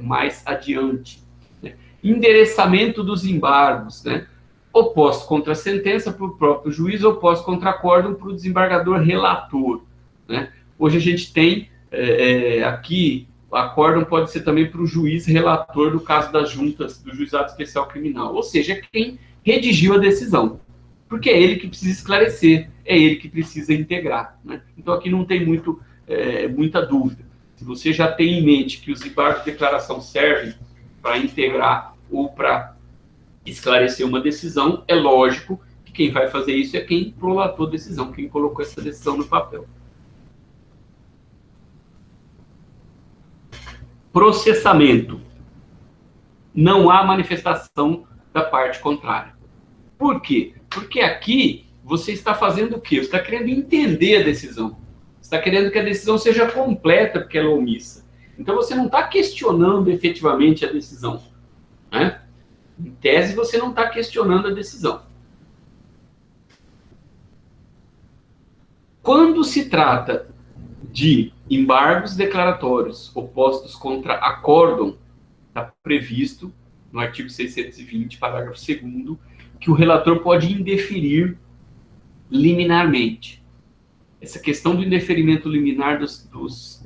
mais adiante. Né? Endereçamento dos embargos. Né? Oposto contra a sentença para o próprio juiz, oposto contra acórdão para o desembargador relator. Né? Hoje a gente tem aqui, o acórdão pode ser também para o juiz relator no caso das juntas do Juizado Especial Criminal, ou seja, quem redigiu a decisão. Porque é ele que precisa esclarecer, é ele que precisa integrar. Né? Então aqui não tem muita dúvida. Se você já tem em mente que os embargos de declaração servem para integrar ou para esclarecer uma decisão, é lógico que quem vai fazer isso é quem prolatou a decisão, quem colocou essa decisão no papel. Processamento. Não há manifestação da parte contrária. Por quê? Porque aqui você está fazendo o quê? Você está querendo entender a decisão. Você está querendo que a decisão seja completa porque ela é omissa. Então você não está questionando efetivamente a decisão. Né? Em tese, você não está questionando a decisão. Quando se trata de embargos declaratórios opostos contra acórdão, está previsto no artigo 620, parágrafo 2º, que o relator pode indeferir liminarmente. Essa questão do indeferimento liminar dos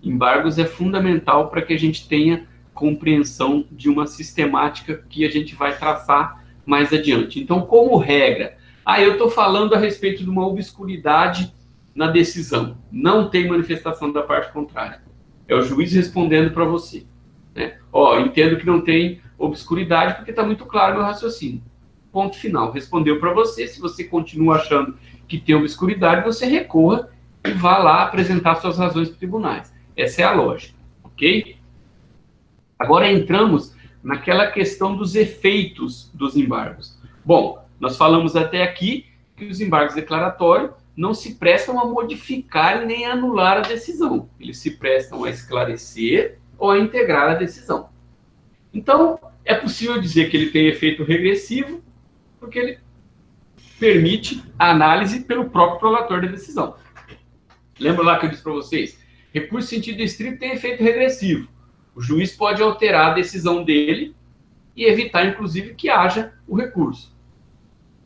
embargos é fundamental para que a gente tenha compreensão de uma sistemática que a gente vai traçar mais adiante. Então, como regra, eu estou falando a respeito de uma obscuridade na decisão. Não tem manifestação da parte contrária. É o juiz respondendo para você. Né? Entendo que não tem obscuridade porque está muito claro meu raciocínio. Ponto final. Respondeu para você. Se você continua achando que tem obscuridade, você recorra e vá lá apresentar suas razões para os tribunais. Essa é a lógica. Ok? Agora entramos naquela questão dos efeitos dos embargos. Bom, nós falamos até aqui que os embargos declaratórios não se prestam a modificar nem a anular a decisão. Eles se prestam a esclarecer ou a integrar a decisão. Então, é possível dizer que ele tem efeito regressivo, porque ele permite a análise pelo próprio prolator da decisão. Lembra lá que eu disse para vocês? Recurso em sentido estrito tem efeito regressivo. O juiz pode alterar a decisão dele e evitar, inclusive, que haja o recurso.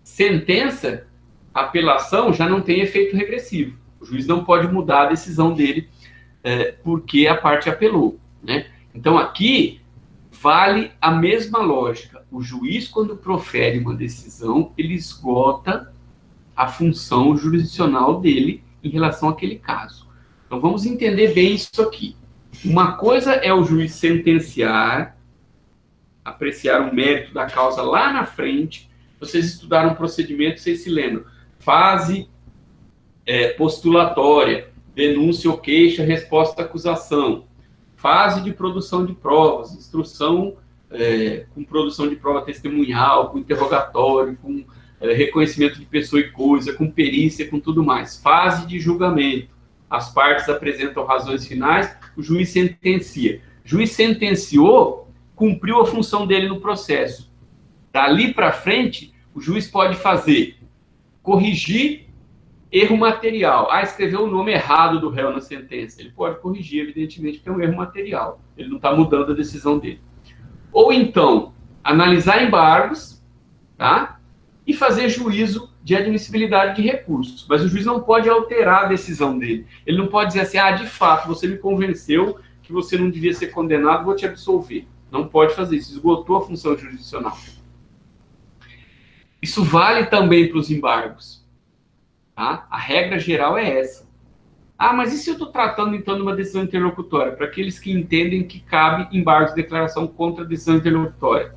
Sentença, apelação, já não tem efeito regressivo. O juiz não pode mudar a decisão dele porque a parte apelou. Né? Então, aqui, vale a mesma lógica. O juiz, quando profere uma decisão, ele esgota a função jurisdicional dele em relação àquele caso. Então, vamos entender bem isso aqui. Uma coisa é o juiz sentenciar, apreciar o mérito da causa lá na frente, vocês estudaram um procedimento, vocês se lembram, fase postulatória, denúncia ou queixa, resposta à acusação, fase de produção de provas, instrução com produção de prova testemunhal, com interrogatório, com reconhecimento de pessoa e coisa, com perícia, com tudo mais. Fase de julgamento. As partes apresentam razões finais, o juiz sentencia. O juiz sentenciou, cumpriu a função dele no processo. Dali para frente, o juiz pode fazer, corrigir erro material. Escreveu o nome errado do réu na sentença. Ele pode corrigir, evidentemente, porque é um erro material. Ele não está mudando a decisão dele. Ou então, analisar embargos, tá? E fazer juízo de admissibilidade de recursos. Mas o juiz não pode alterar a decisão dele. Ele não pode dizer assim, de fato, você me convenceu que você não devia ser condenado, vou te absolver. Não pode fazer isso, esgotou a função jurisdicional. Isso vale também para os embargos. Tá? A regra geral é essa. Mas e se eu estou tratando, então, de uma decisão interlocutória? Para aqueles que entendem que cabe embargos de declaração contra a decisão interlocutória.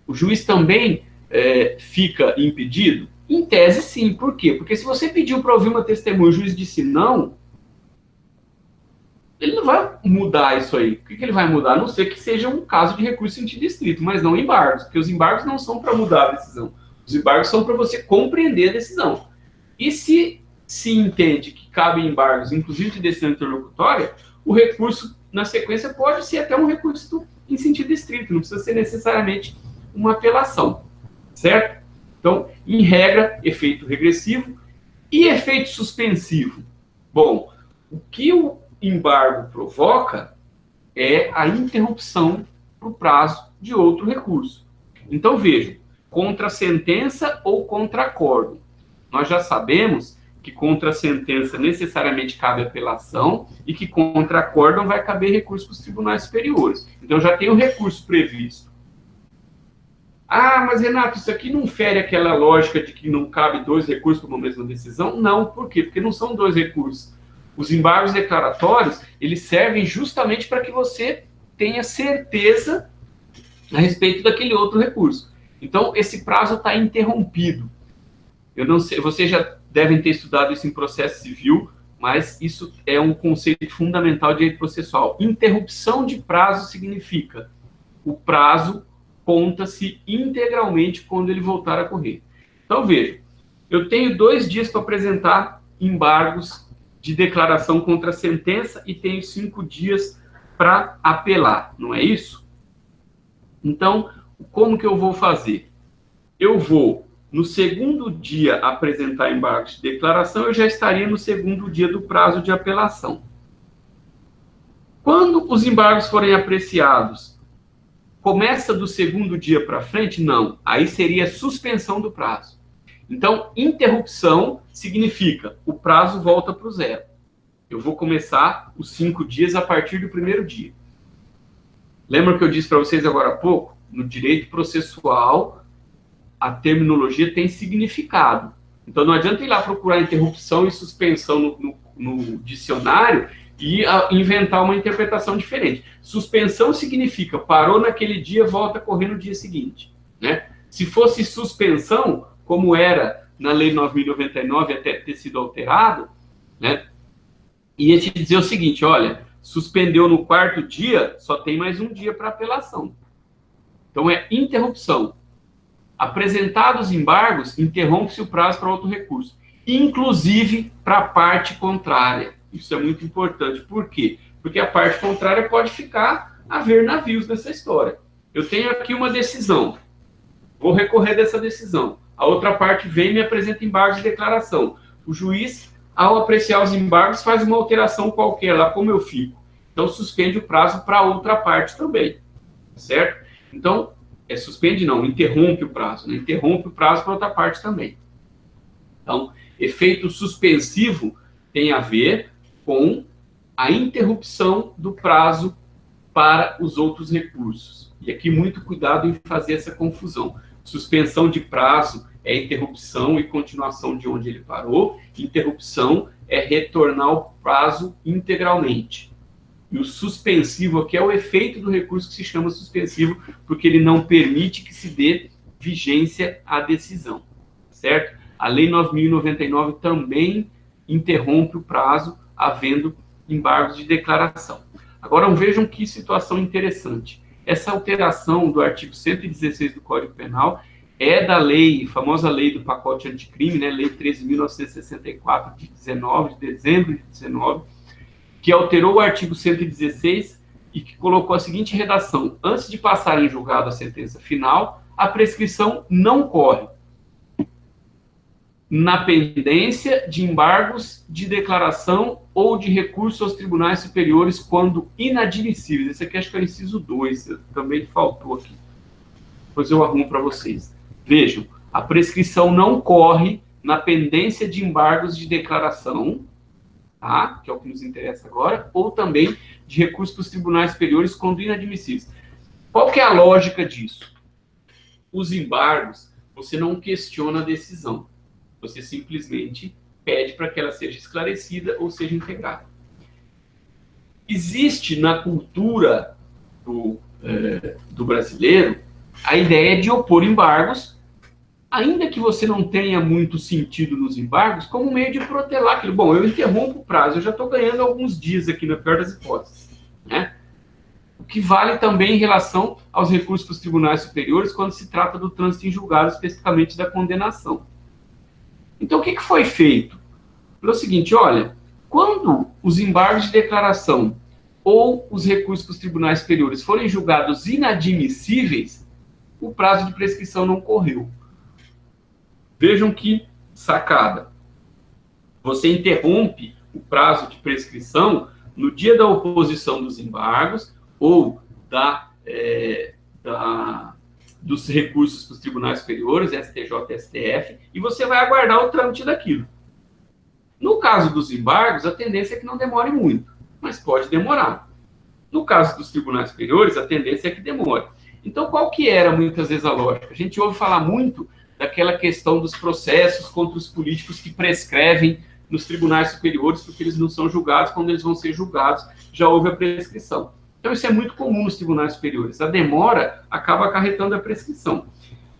O juiz também fica impedido? Em tese, sim. Por quê? Porque se você pediu para ouvir uma testemunha e o juiz disse não, ele não vai mudar isso aí. O que ele vai mudar? A não ser que seja um caso de recurso em sentido estrito, mas não embargos, porque os embargos não são para mudar a decisão. Os embargos são para você compreender a decisão. E se entende que cabe embargos, inclusive de decisão interlocutória, o recurso, na sequência, pode ser até um recurso em sentido estrito, não precisa ser necessariamente uma apelação, certo? Então, em regra, efeito regressivo e efeito suspensivo. Bom, o que o embargo provoca é a interrupção para o prazo de outro recurso. Então, vejam, contra a sentença ou contra acordo. Nós já sabemos que contra a sentença necessariamente cabe apelação e que contra acórdão vai caber recurso para os tribunais superiores. Então, já tem o recurso previsto. Mas Renato, isso aqui não fere aquela lógica de que não cabe dois recursos para uma mesma decisão? Não, por quê? Porque não são dois recursos. Os embargos declaratórios, eles servem justamente para que você tenha certeza a respeito daquele outro recurso. Então, esse prazo está interrompido. Eu não sei, vocês já devem ter estudado isso em processo civil, mas isso é um conceito fundamental de direito processual. Interrupção de prazo significa o prazo conta-se integralmente quando ele voltar a correr. Então, veja, eu tenho 2 dias para apresentar embargos de declaração contra a sentença e tenho 5 dias para apelar, não é isso? Então, como que eu vou fazer? Eu vou, no segundo dia, apresentar embargos de declaração, eu já estaria no segundo dia do prazo de apelação. Quando os embargos forem apreciados, começa do segundo dia para frente? Não. Aí seria suspensão do prazo. Então, interrupção significa o prazo volta para o zero. Eu vou começar os 5 dias a partir do primeiro dia. Lembra que eu disse para vocês agora há pouco? No direito processual, a terminologia tem significado. Então, não adianta ir lá procurar interrupção e suspensão no dicionário e inventar uma interpretação diferente. Suspensão significa parou naquele dia, volta a correr no dia seguinte. Né? Se fosse suspensão, como era na Lei 9.099 até ter sido alterado, né, ia te dizer o seguinte, olha, suspendeu no 4º dia, só tem mais um dia para apelação. Então, é interrupção. Apresentados embargos, interrompe-se o prazo para outro recurso, inclusive para a parte contrária. Isso é muito importante. Por quê? Porque a parte contrária pode ficar a ver navios nessa história. Eu tenho aqui uma decisão, vou recorrer dessa decisão. A outra parte vem e me apresenta embargos de declaração. O juiz, ao apreciar os embargos, faz uma alteração qualquer lá, como eu fico. Então, suspende o prazo para a outra parte também. Certo? Então, suspende não, interrompe o prazo. Né? Interrompe o prazo para outra parte também. Então, efeito suspensivo tem a ver com a interrupção do prazo para os outros recursos. E aqui, muito cuidado em fazer essa confusão. Suspensão de prazo é interrupção e continuação de onde ele parou. Interrupção é retornar o prazo integralmente. E o suspensivo aqui é o efeito do recurso que se chama suspensivo, porque ele não permite que se dê vigência à decisão, certo? A Lei 9.099 também interrompe o prazo, havendo embargos de declaração. Agora, vejam que situação interessante. Essa alteração do artigo 116 do Código Penal é da lei, famosa lei do pacote anticrime, né, Lei 13.964, de 19 de dezembro de 19, que alterou o artigo 116 e que colocou a seguinte redação: antes de passar em julgado a sentença final, a prescrição não corre na pendência de embargos de declaração ou de recurso aos tribunais superiores quando inadmissíveis. Esse aqui acho que é o inciso 2, também faltou aqui. Depois eu arrumo para vocês. Vejam, a prescrição não corre na pendência de embargos de declaração, tá? Que é o que nos interessa agora, ou também de recurso para os tribunais superiores quando inadmissíveis. Qual que é a lógica disso? Os embargos, você não questiona a decisão. Você simplesmente pede para que ela seja esclarecida ou seja integrada. Existe na cultura do brasileiro a ideia de opor embargos, ainda que você não tenha muito sentido nos embargos, como meio de protelar aquilo. Bom, eu interrompo o prazo, eu já estou ganhando alguns dias aqui, na pior das hipóteses, né? O que vale também em relação aos recursos para os tribunais superiores quando se trata do trânsito em julgado, especificamente da condenação. Então, o que foi feito? Pelo seguinte, olha, quando os embargos de declaração ou os recursos para os tribunais superiores forem julgados inadmissíveis, o prazo de prescrição não correu. Vejam que sacada. Você interrompe o prazo de prescrição no dia da oposição dos embargos ou dos recursos para os tribunais superiores, STJ e STF, e você vai aguardar o trâmite daquilo. No caso dos embargos, a tendência é que não demore muito, mas pode demorar. No caso dos tribunais superiores, a tendência é que demore. Então, qual que era, muitas vezes, a lógica? A gente ouve falar muito daquela questão dos processos contra os políticos que prescrevem nos tribunais superiores, porque eles não são julgados, quando eles vão ser julgados, já houve a prescrição. Então, isso é muito comum nos tribunais superiores. A demora acaba acarretando a prescrição.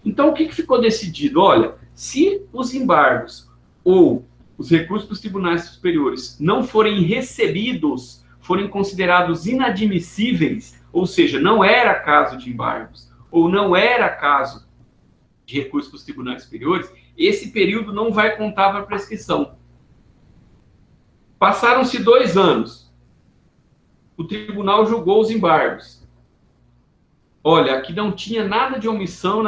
Então, o que ficou decidido? Olha, se os embargos ou os recursos para os tribunais superiores não forem recebidos, forem considerados inadmissíveis, ou seja, não era caso de embargos, ou não era caso de recursos para os tribunais superiores, esse período não vai contar para a prescrição. Passaram-se 2 anos. O tribunal julgou os embargos. Olha, aqui não tinha nada de omissão,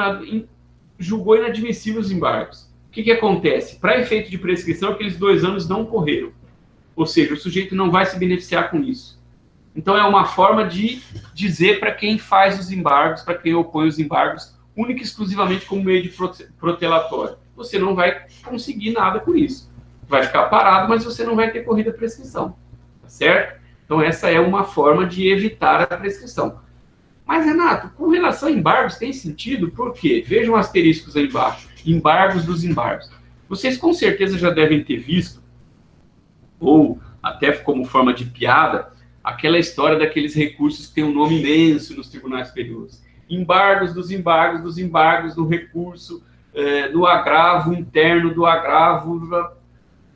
julgou inadmissível os embargos. O que acontece? Para efeito de prescrição, aqueles 2 anos não correram. Ou seja, o sujeito não vai se beneficiar com isso. Então, é uma forma de dizer para quem faz os embargos, para quem opõe os embargos, única e exclusivamente como meio de protelatório. Você não vai conseguir nada com isso. Vai ficar parado, mas você não vai ter corrida a prescrição. Tá certo? Então, essa é uma forma de evitar a prescrição. Mas, Renato, com relação a embargos, tem sentido? Por quê? Vejam asteriscos aí embaixo. Embargos dos embargos. Vocês com certeza já devem ter visto, ou até como forma de piada, aquela história daqueles recursos que tem um nome imenso nos tribunais superiores. Embargos dos embargos, dos embargos do recurso, do agravo interno, do agravo,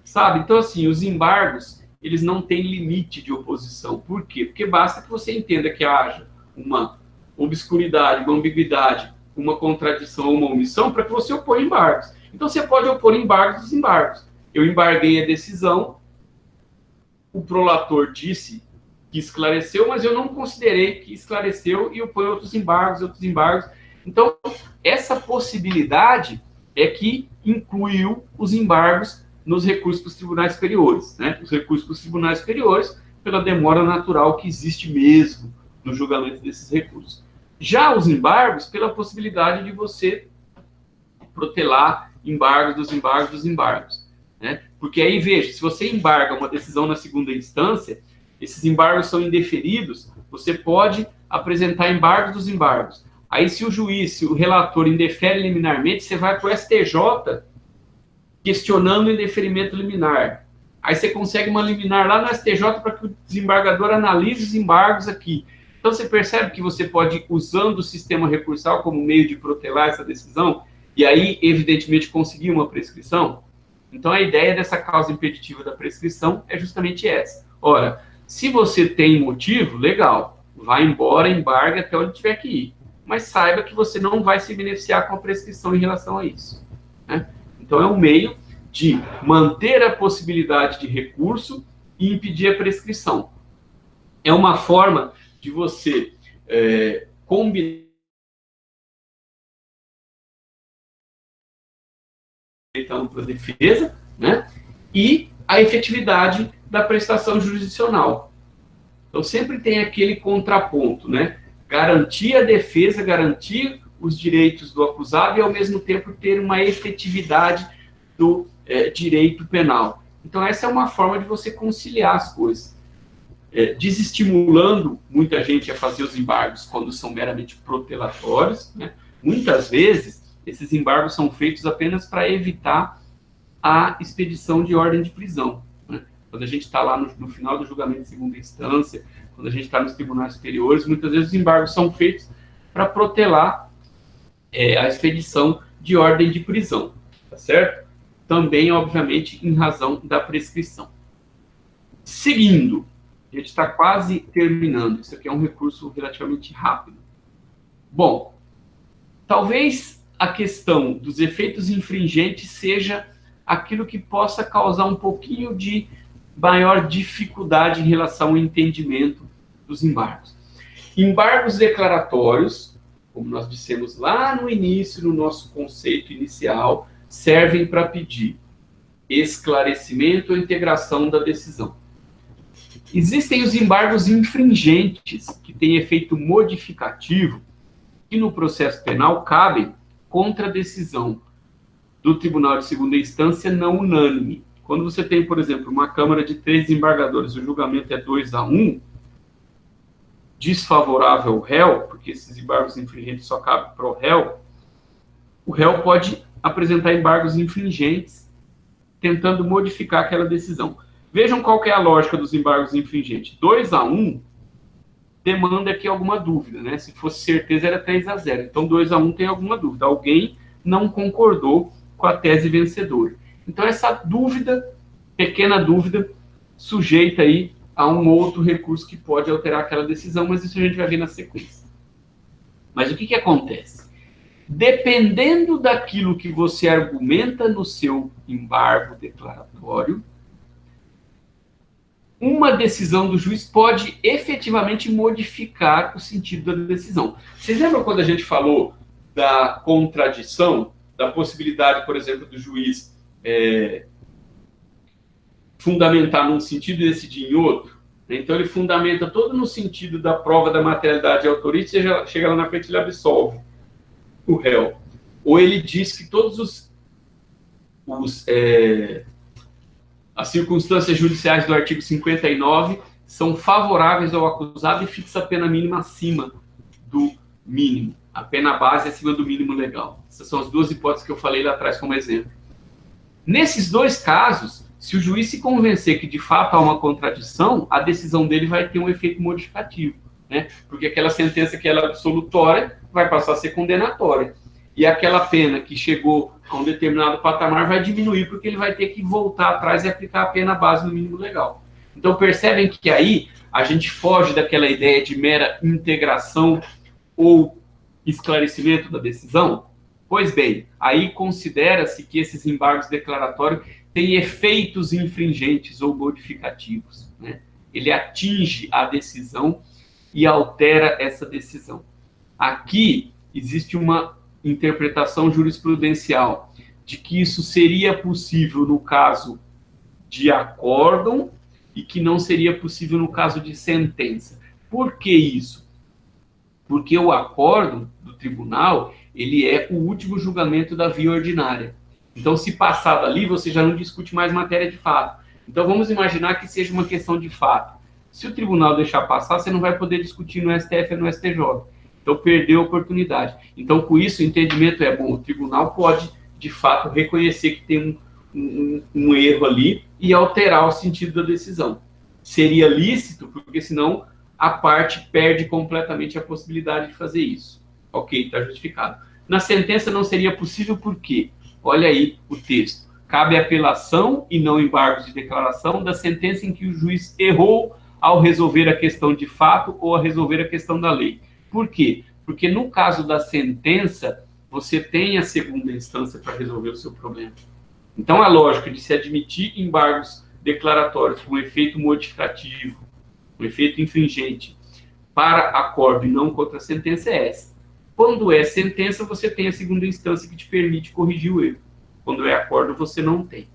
sabe? Então, assim, os embargos, eles não têm limite de oposição. Por quê? Porque basta que você entenda que haja uma obscuridade, uma ambiguidade, uma contradição ou uma omissão para que você oponha embargos. Então, você pode opor embargos dos embargos. Eu embarguei a decisão, o prolator disse que esclareceu, mas eu não considerei que esclareceu e opõe outros embargos. Então, essa possibilidade é que incluiu os embargos nos recursos para os tribunais superiores, né? Os recursos para os tribunais superiores, pela demora natural que existe mesmo no julgamento desses recursos. Já os embargos, pela possibilidade de você protelar embargos dos embargos dos embargos, né? Porque aí, veja, se você embarga uma decisão na segunda instância, esses embargos são indeferidos, você pode apresentar embargos dos embargos. Aí, se o juiz, se o relator indefere liminarmente, você vai para o STJ questionando o indeferimento liminar. Aí você consegue uma liminar lá no STJ para que o desembargador analise os embargos aqui. Então você percebe que você pode ir usando o sistema recursal como meio de protelar essa decisão e aí, evidentemente, conseguir uma prescrição? Então a ideia dessa causa impeditiva da prescrição é justamente essa. Ora, se você tem motivo, legal, vai embora, embargue até onde tiver que ir. Mas saiba que você não vai se beneficiar com a prescrição em relação a isso, né? Então é um meio de manter a possibilidade de recurso e impedir a prescrição. É uma forma de você combinar a ampla defesa, né, e a efetividade da prestação jurisdicional. Então sempre tem aquele contraponto, né? Garantir a defesa, garantir os direitos do acusado e ao mesmo tempo ter uma efetividade do direito penal. Então essa é uma forma de você conciliar as coisas, desestimulando muita gente a fazer os embargos quando são meramente protelatórios, né? Muitas vezes esses embargos são feitos apenas para evitar a expedição de ordem de prisão, né? Quando a gente está lá no final do julgamento de segunda instância, quando a gente está nos tribunais superiores, muitas vezes os embargos são feitos para protelar a expedição de ordem de prisão, tá certo? Também, obviamente, em razão da prescrição. Seguindo, a gente está quase terminando. Isso aqui é um recurso relativamente rápido. Bom, talvez a questão dos efeitos infringentes seja aquilo que possa causar um pouquinho de maior dificuldade em relação ao entendimento dos embargos. Embargos declaratórios, como nós dissemos lá no início, no nosso conceito inicial, servem para pedir esclarecimento ou integração da decisão. Existem os embargos infringentes, que têm efeito modificativo, que no processo penal cabem contra a decisão do Tribunal de Segunda Instância não unânime. Quando você tem, por exemplo, uma Câmara de 3 desembargadores, o julgamento é 2-1, desfavorável ao réu, porque esses embargos infringentes só cabem para o réu pode apresentar embargos infringentes, tentando modificar aquela decisão. Vejam qual que é a lógica dos embargos infringentes. 2-1 demanda aqui alguma dúvida, né? Se fosse certeza era 3-0. Então 2-1 tem alguma dúvida. Alguém não concordou com a tese vencedora. Então essa dúvida, pequena dúvida, sujeita aí a um outro recurso que pode alterar aquela decisão, mas isso a gente vai ver na sequência. Mas o que acontece? Dependendo daquilo que você argumenta no seu embargo declaratório, uma decisão do juiz pode efetivamente modificar o sentido da decisão. Vocês lembram quando a gente falou da contradição, da possibilidade, por exemplo, do juiz fundamentar num sentido e decidir em outro? Então ele fundamenta todo no sentido da prova da materialidade e autoria, chega lá na frente e ele absolve o réu. Ou ele diz que todos as circunstâncias judiciais do artigo 59 são favoráveis ao acusado e fixa a pena mínima acima do mínimo. A pena base acima do mínimo legal. Essas são as duas hipóteses que eu falei lá atrás como exemplo. Nesses dois casos, se o juiz se convencer que de fato há uma contradição, a decisão dele vai ter um efeito modificativo, né? Porque aquela sentença que era absolutória vai passar a ser condenatória. E aquela pena que chegou a um determinado patamar vai diminuir, porque ele vai ter que voltar atrás e aplicar a pena base no mínimo legal. Então percebem que aí a gente foge daquela ideia de mera integração ou esclarecimento da decisão? Pois bem, aí considera-se que esses embargos declaratórios têm efeitos infringentes ou modificativos, né? Ele atinge a decisão e altera essa decisão. Aqui existe uma interpretação jurisprudencial de que isso seria possível no caso de acórdão e que não seria possível no caso de sentença. Por que isso? Porque o acórdão do tribunal, ele é o último julgamento da via ordinária. Então, se passar dali, você já não discute mais matéria de fato. Então, vamos imaginar que seja uma questão de fato. Se o tribunal deixar passar, você não vai poder discutir no STF ou no STJ. Então, perdeu a oportunidade. Então, com isso, o entendimento é bom. O tribunal pode, de fato, reconhecer que tem um erro ali e alterar o sentido da decisão. Seria lícito, porque senão a parte perde completamente a possibilidade de fazer isso. Ok, está justificado. Na sentença não seria possível por quê? Olha aí o texto. Cabe apelação e não embargos de declaração da sentença em que o juiz errou ao resolver a questão de fato ou a resolver a questão da lei. Por quê? Porque no caso da sentença, você tem a segunda instância para resolver o seu problema. Então, a lógica de se admitir embargos declaratórios com efeito modificativo, com efeito infringente, para acordo e não contra a sentença é essa. Quando é sentença, você tem a segunda instância que te permite corrigir o erro. Quando é acordo, você não tem.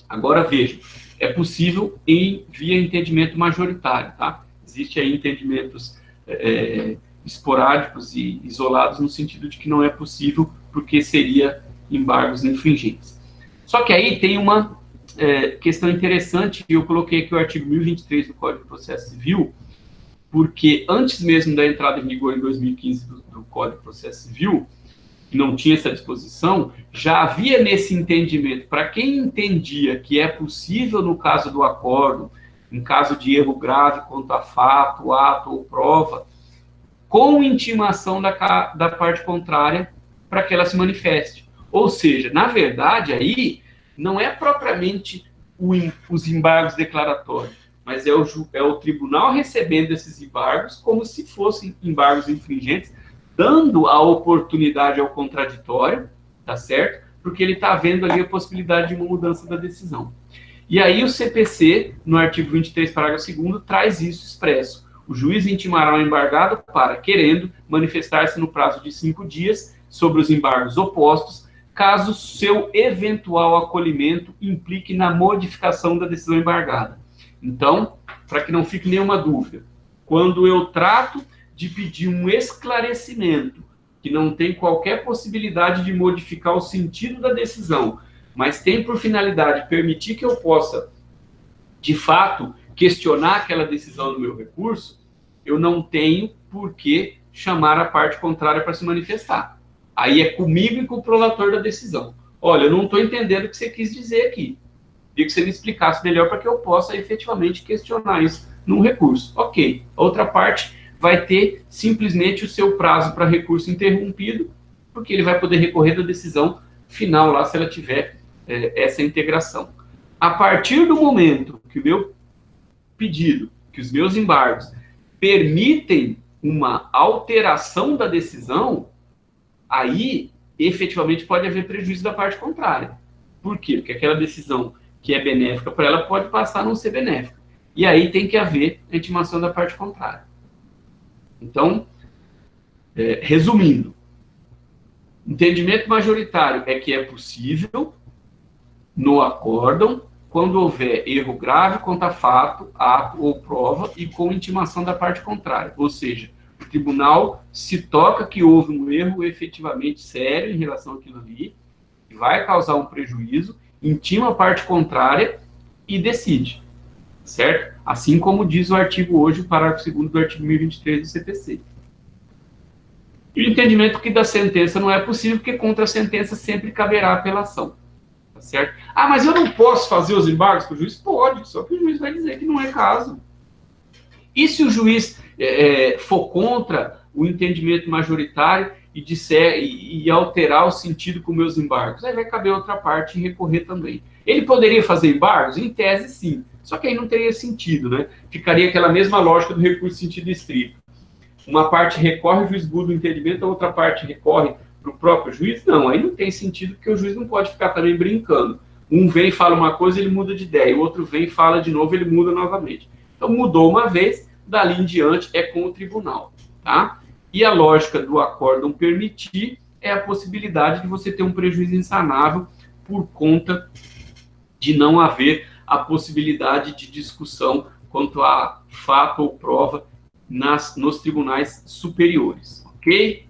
Agora, veja, é possível via entendimento majoritário, tá? Existem aí entendimentos esporádicos e isolados no sentido de que não é possível porque seria embargos infringentes. Só que aí tem uma questão interessante, e eu coloquei aqui o artigo 1023 do Código de Processo Civil, porque antes mesmo da entrada em vigor em 2015 do Código de Processo Civil, que não tinha essa disposição, já havia nesse entendimento, para quem entendia que é possível no caso do acordo, em caso de erro grave quanto a fato, ato ou prova, com intimação da parte contrária para que ela se manifeste. Ou seja, na verdade, aí não é propriamente os embargos declaratórios, mas é o tribunal recebendo esses embargos como se fossem embargos infringentes, dando a oportunidade ao contraditório, tá certo? Porque ele está vendo ali a possibilidade de uma mudança da decisão. E aí o CPC, no artigo 23, parágrafo 2º, traz isso expresso. O juiz intimará o embargado para, querendo, manifestar-se no prazo de 5 dias sobre os embargos opostos, caso seu eventual acolhimento implique na modificação da decisão embargada. Então, para que não fique nenhuma dúvida, quando eu trato de pedir um esclarecimento que não tem qualquer possibilidade de modificar o sentido da decisão, mas tem por finalidade permitir que eu possa, de fato, questionar aquela decisão no meu recurso, eu não tenho por que chamar a parte contrária para se manifestar. Aí é comigo e com o prolator da decisão. Olha, eu não estou entendendo o que você quis dizer aqui. Queria que você me explicasse melhor para que eu possa efetivamente questionar isso num recurso. Ok. A outra parte vai ter simplesmente o seu prazo para recurso interrompido, porque ele vai poder recorrer da decisão final lá, se ela tiver essa integração. A partir do momento que o meu pedido, que os meus embargos permitem uma alteração da decisão, aí, efetivamente, pode haver prejuízo da parte contrária. Por quê? Porque aquela decisão que é benéfica para ela pode passar a não ser benéfica. E aí tem que haver a intimação da parte contrária. Então, resumindo, entendimento majoritário é que é possível, no acórdão, quando houver erro grave contra fato, ato ou prova e com intimação da parte contrária. Ou seja, o tribunal se toca que houve um erro efetivamente sério em relação àquilo ali, que vai causar um prejuízo, intima a parte contrária e decide, certo? Assim como diz o artigo hoje, o parágrafo 2º do artigo 1023 do CPC. E o entendimento que da sentença não é possível, porque contra a sentença sempre caberá apelação. Tá certo? Ah, mas eu não posso fazer os embargos para o juiz? Pode, só que o juiz vai dizer que não é caso. E se o juiz for contra o entendimento majoritário e disser e alterar o sentido com meus embargos? Aí vai caber outra parte e recorrer também. Ele poderia fazer embargos? Em tese, sim. Só que aí não teria sentido, né? Ficaria aquela mesma lógica do recurso sentido estrito. Uma parte recorre, o juiz muda o entendimento, a outra parte recorre para o próprio juiz? Não, aí não tem sentido, porque o juiz não pode ficar também brincando. Um vem e fala uma coisa, ele muda de ideia, o outro vem e fala de novo, ele muda novamente. Então, mudou uma vez, dali em diante é com o tribunal, tá? E a lógica do acórdão permitir é a possibilidade de você ter um prejuízo insanável por conta de não haver a possibilidade de discussão quanto a fato ou prova nos tribunais superiores, ok?